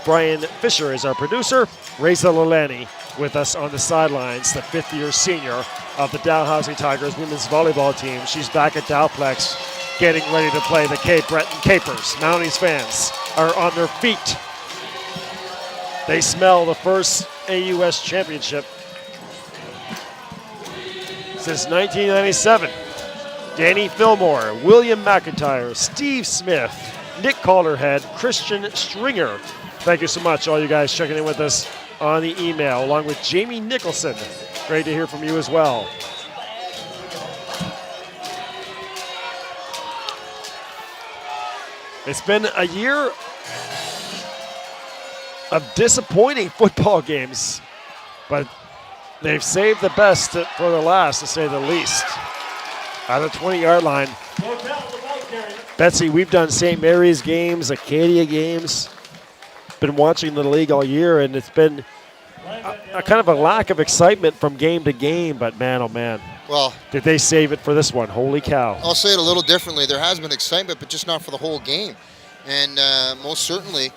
Brian Fisher is our producer. Reza Lalani with us on the sidelines, the fifth-year senior of the Dalhousie Tigers women's volleyball team. She's back at Dalplex getting ready to play the Cape Breton Capers. Mounties fans are on their feet. They smell the first AUS championship since 1997. Danny Fillmore, William McIntyre, Steve Smith, Nick Calderhead, Christian Stringer. Thank you so much, all you guys checking in with us on the email, along with Jamie Nicholson. Great to hear from you as well. It's been a year of disappointing football games, but they've saved the best for the last, to say the least. At the 20-yard line, Betsy, we've done St. Mary's games, Acadia games, been watching the league all year, and it's been a kind of a lack of excitement from game to game, but man, oh man. Well, did they save it for this one? Holy cow. I'll say it a little differently. There has been excitement, but just not for the whole game. And most certainly,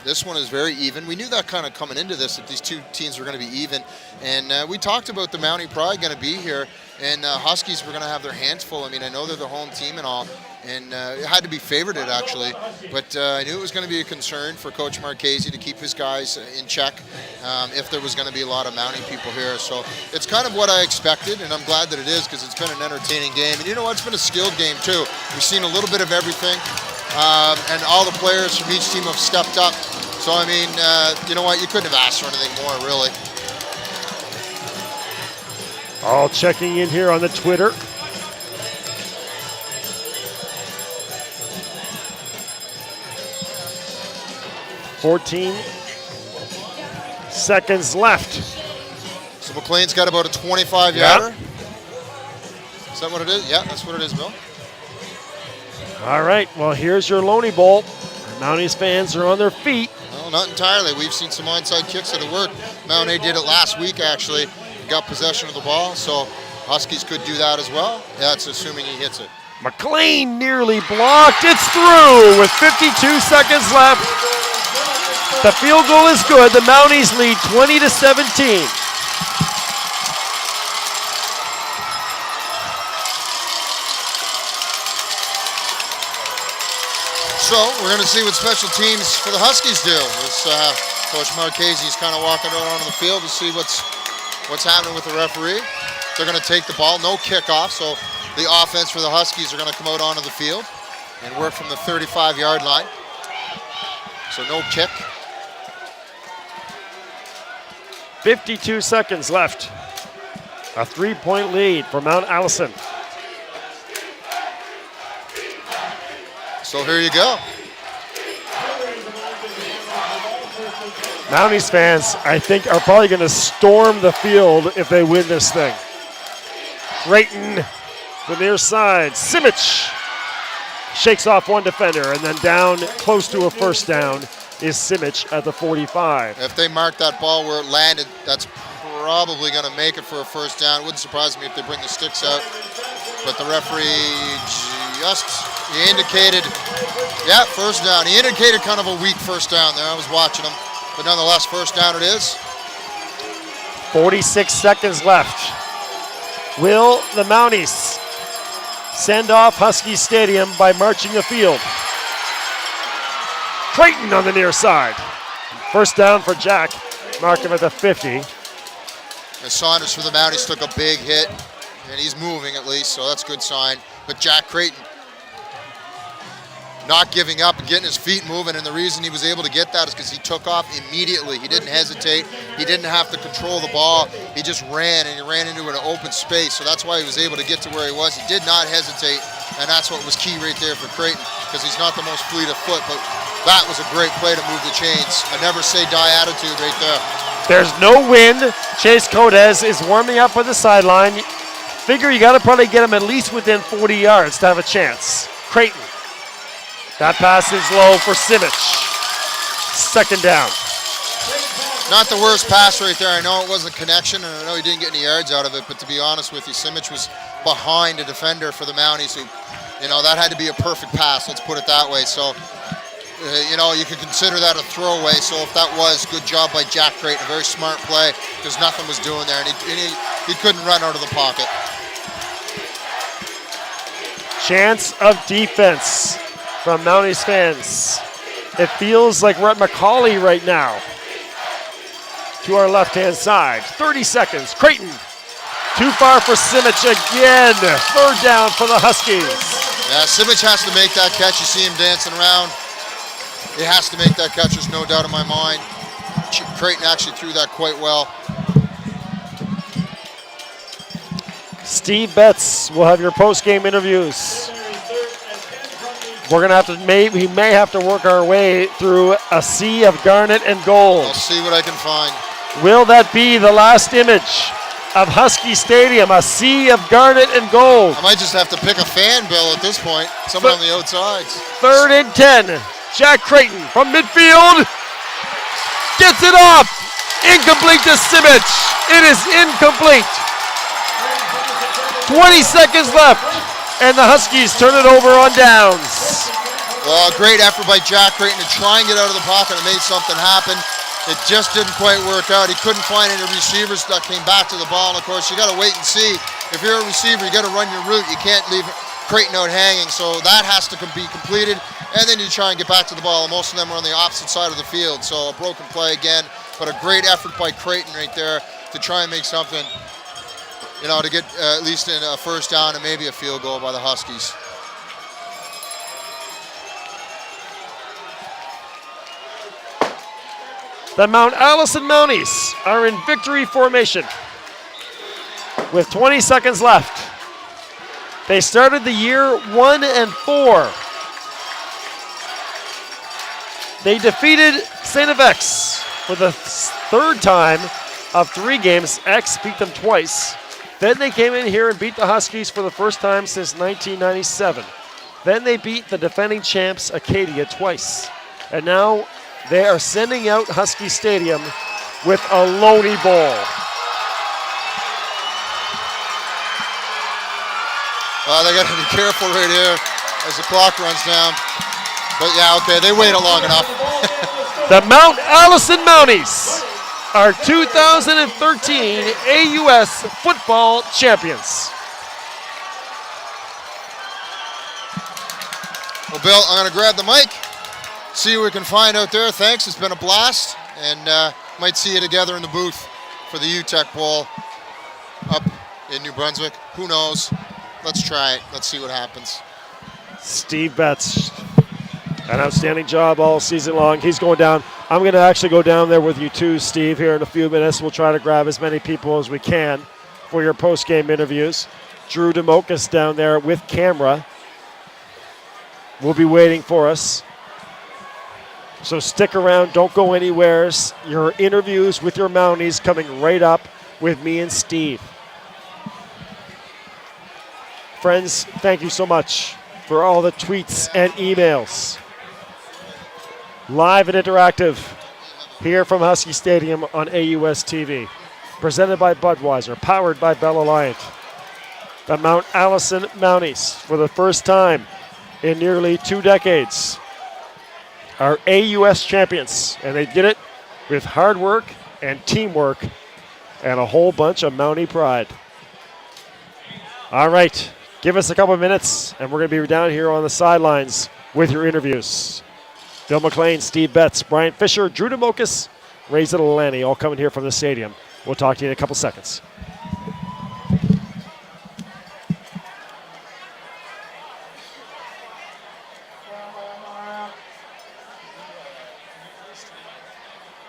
this one is very even. We knew that kind of coming into this, that these two teams were going to be even. And we talked about the Mountie Pride going to be here, and Huskies were going to have their hands full. I mean, I know they're the home team and all, and it had to be favorited, actually. But I knew it was going to be a concern for Coach Marchese to keep his guys in check if there was going to be a lot of Mountie people here. So it's kind of what I expected, and I'm glad that it is, because it's been an entertaining game. And you know what? It's been a skilled game, too. We've seen a little bit of everything, and all the players from each team have stepped up. So, I mean, you know what? You couldn't have asked for anything more, really. All checking in here on the Twitter. "14 seconds left." So McLean's got about a 25-yarder. Is that what it is? Yeah, that's what it is, Bill. All right, well, here's your Loney Bowl. Mounties fans are on their feet. No, not entirely. We've seen some onside kicks that have worked. Mount A did it last week, actually. Got possession of the ball, so Huskies could do that as well. That's assuming he hits it. McLean nearly blocked. It's through with 52 seconds left. The field goal is good. The Mounties lead 20-17. So we're going to see what special teams for the Huskies do. As Coach Marchese is kind of walking out onto the field to see what's happening with the referee. They're going to take the ball, no kickoff, so the offense for the Huskies are going to come out onto the field and work from the 35-yard line. So no kick. 52 seconds left. A 3-point lead for Mount Allison. So here you go. Mounties fans, I think, are probably going to storm the field if they win this thing. Creighton, the near side. Simic shakes off one defender, and then down close to a first down is Simic at the 45. If they mark that ball where it landed, that's probably going to make it for a first down. It wouldn't surprise me if they bring the sticks out. But the referee he indicated, yeah, first down. He indicated kind of a weak first down there. I was watching him. But nonetheless, first down it is. 46 seconds left. Will the Mounties send off Husky Stadium by marching the field? Creighton on the near side. First down for Jack. Mark him at the 50. And Saunders for the Mounties took a big hit, and he's moving at least, so that's a good sign. But Jack Creighton not giving up and getting his feet moving. And the reason he was able to get that is because he took off immediately. He didn't hesitate. He didn't have to control the ball. He just ran, and he ran into an open space. So that's why he was able to get to where he was. He did not hesitate, and that's what was key right there for Creighton, because he's not the most fleet of foot, but that was a great play to move the chains. A never say die attitude right there. There's no wind. Chase Codez is warming up on the sideline. Figure you got to probably get him at least within 40 yards to have a chance. Creighton. That pass is low for Simic. Second down. Not the worst pass right there. I know it wasn't a connection, and I know he didn't get any yards out of it, but to be honest with you, Simic was behind a defender for the Mounties who, that had to be a perfect pass, let's put it that way. So, you can consider that a throwaway. So if that was, good job by Jack Creighton, a very smart play, because nothing was doing there, and he couldn't run out of the pocket. Chance of defense from Mounties fans. It feels like we're at Macaulay right now. To our left-hand side, 30 seconds. Creighton, too far for Simic again. Third down for the Huskies. Yeah, Simic has to make that catch. You see him dancing around. He has to make that catch, there's no doubt in my mind. Creighton actually threw that quite well. Steve Betts will have your post-game interviews. We're gonna have to we may have to work our way through a sea of garnet and gold. I'll see what I can find. Will that be the last image of Husky Stadium, a sea of garnet and gold? I might just have to pick a fan, Bill, at this point. Someone on the outsides. 3rd and 10. Jack Creighton from midfield gets it off. Incomplete to Simic. It is incomplete. 20 seconds left, and the Huskies turn it over on downs. Well, great effort by Jack Creighton to try and get out of the pocket and made something happen. It just didn't quite work out. He couldn't find any receivers that came back to the ball. And of course, you got to wait and see. If you're a receiver, you got to run your route. You can't leave Creighton out hanging. So that has to be completed. And then you try and get back to the ball. Most of them were on the opposite side of the field. So a broken play again. But a great effort by Creighton right there to try and make something, to get at least in a first down and maybe a field goal by the Huskies. The Mount Allison Mounties are in victory formation with 20 seconds left. They started the year 1-4. They defeated St. FX for the third time of 3 games. X beat them twice. Then they came in here and beat the Huskies for the first time since 1997. Then they beat the defending champs Acadia twice. And now they are sending out Husky Stadium with a Loney Bowl. They got to be careful right here as the clock runs down. But yeah, okay, they waited long enough. The Mount Allison Mounties are 2013 AUS football champions. Well, Bill, I'm going to grab the mic, see what we can find out there. Thanks, it's been a blast, and might see you together in the booth for the UTEC Bowl up in New Brunswick. Who knows? Let's try it. Let's see what happens. Steve Betts, an outstanding job all season long. He's going down. I'm going to actually go down there with you too, Steve, here in a few minutes. We'll try to grab as many people as we can for your post-game interviews. Drew DeMokas down there with camera will be waiting for us. So stick around. Don't go anywhere. Your interviews with your Mounties coming right up with me and Steve. Friends, thank you so much for all the tweets and emails. Live and interactive here from Husky Stadium on AUS TV. Presented by Budweiser, powered by Bell Alliant. The Mount Allison Mounties, for the first time in nearly 2 decades, are AUS champions. And they did it with hard work and teamwork and a whole bunch of Mountie pride. All right. Give us a couple of minutes, and we're going to be down here on the sidelines with your interviews. Bill McLean, Steve Betts, Brian Fisher, Drew DeMokas, Ray Zittilani, all coming here from the stadium. We'll talk to you in a couple seconds.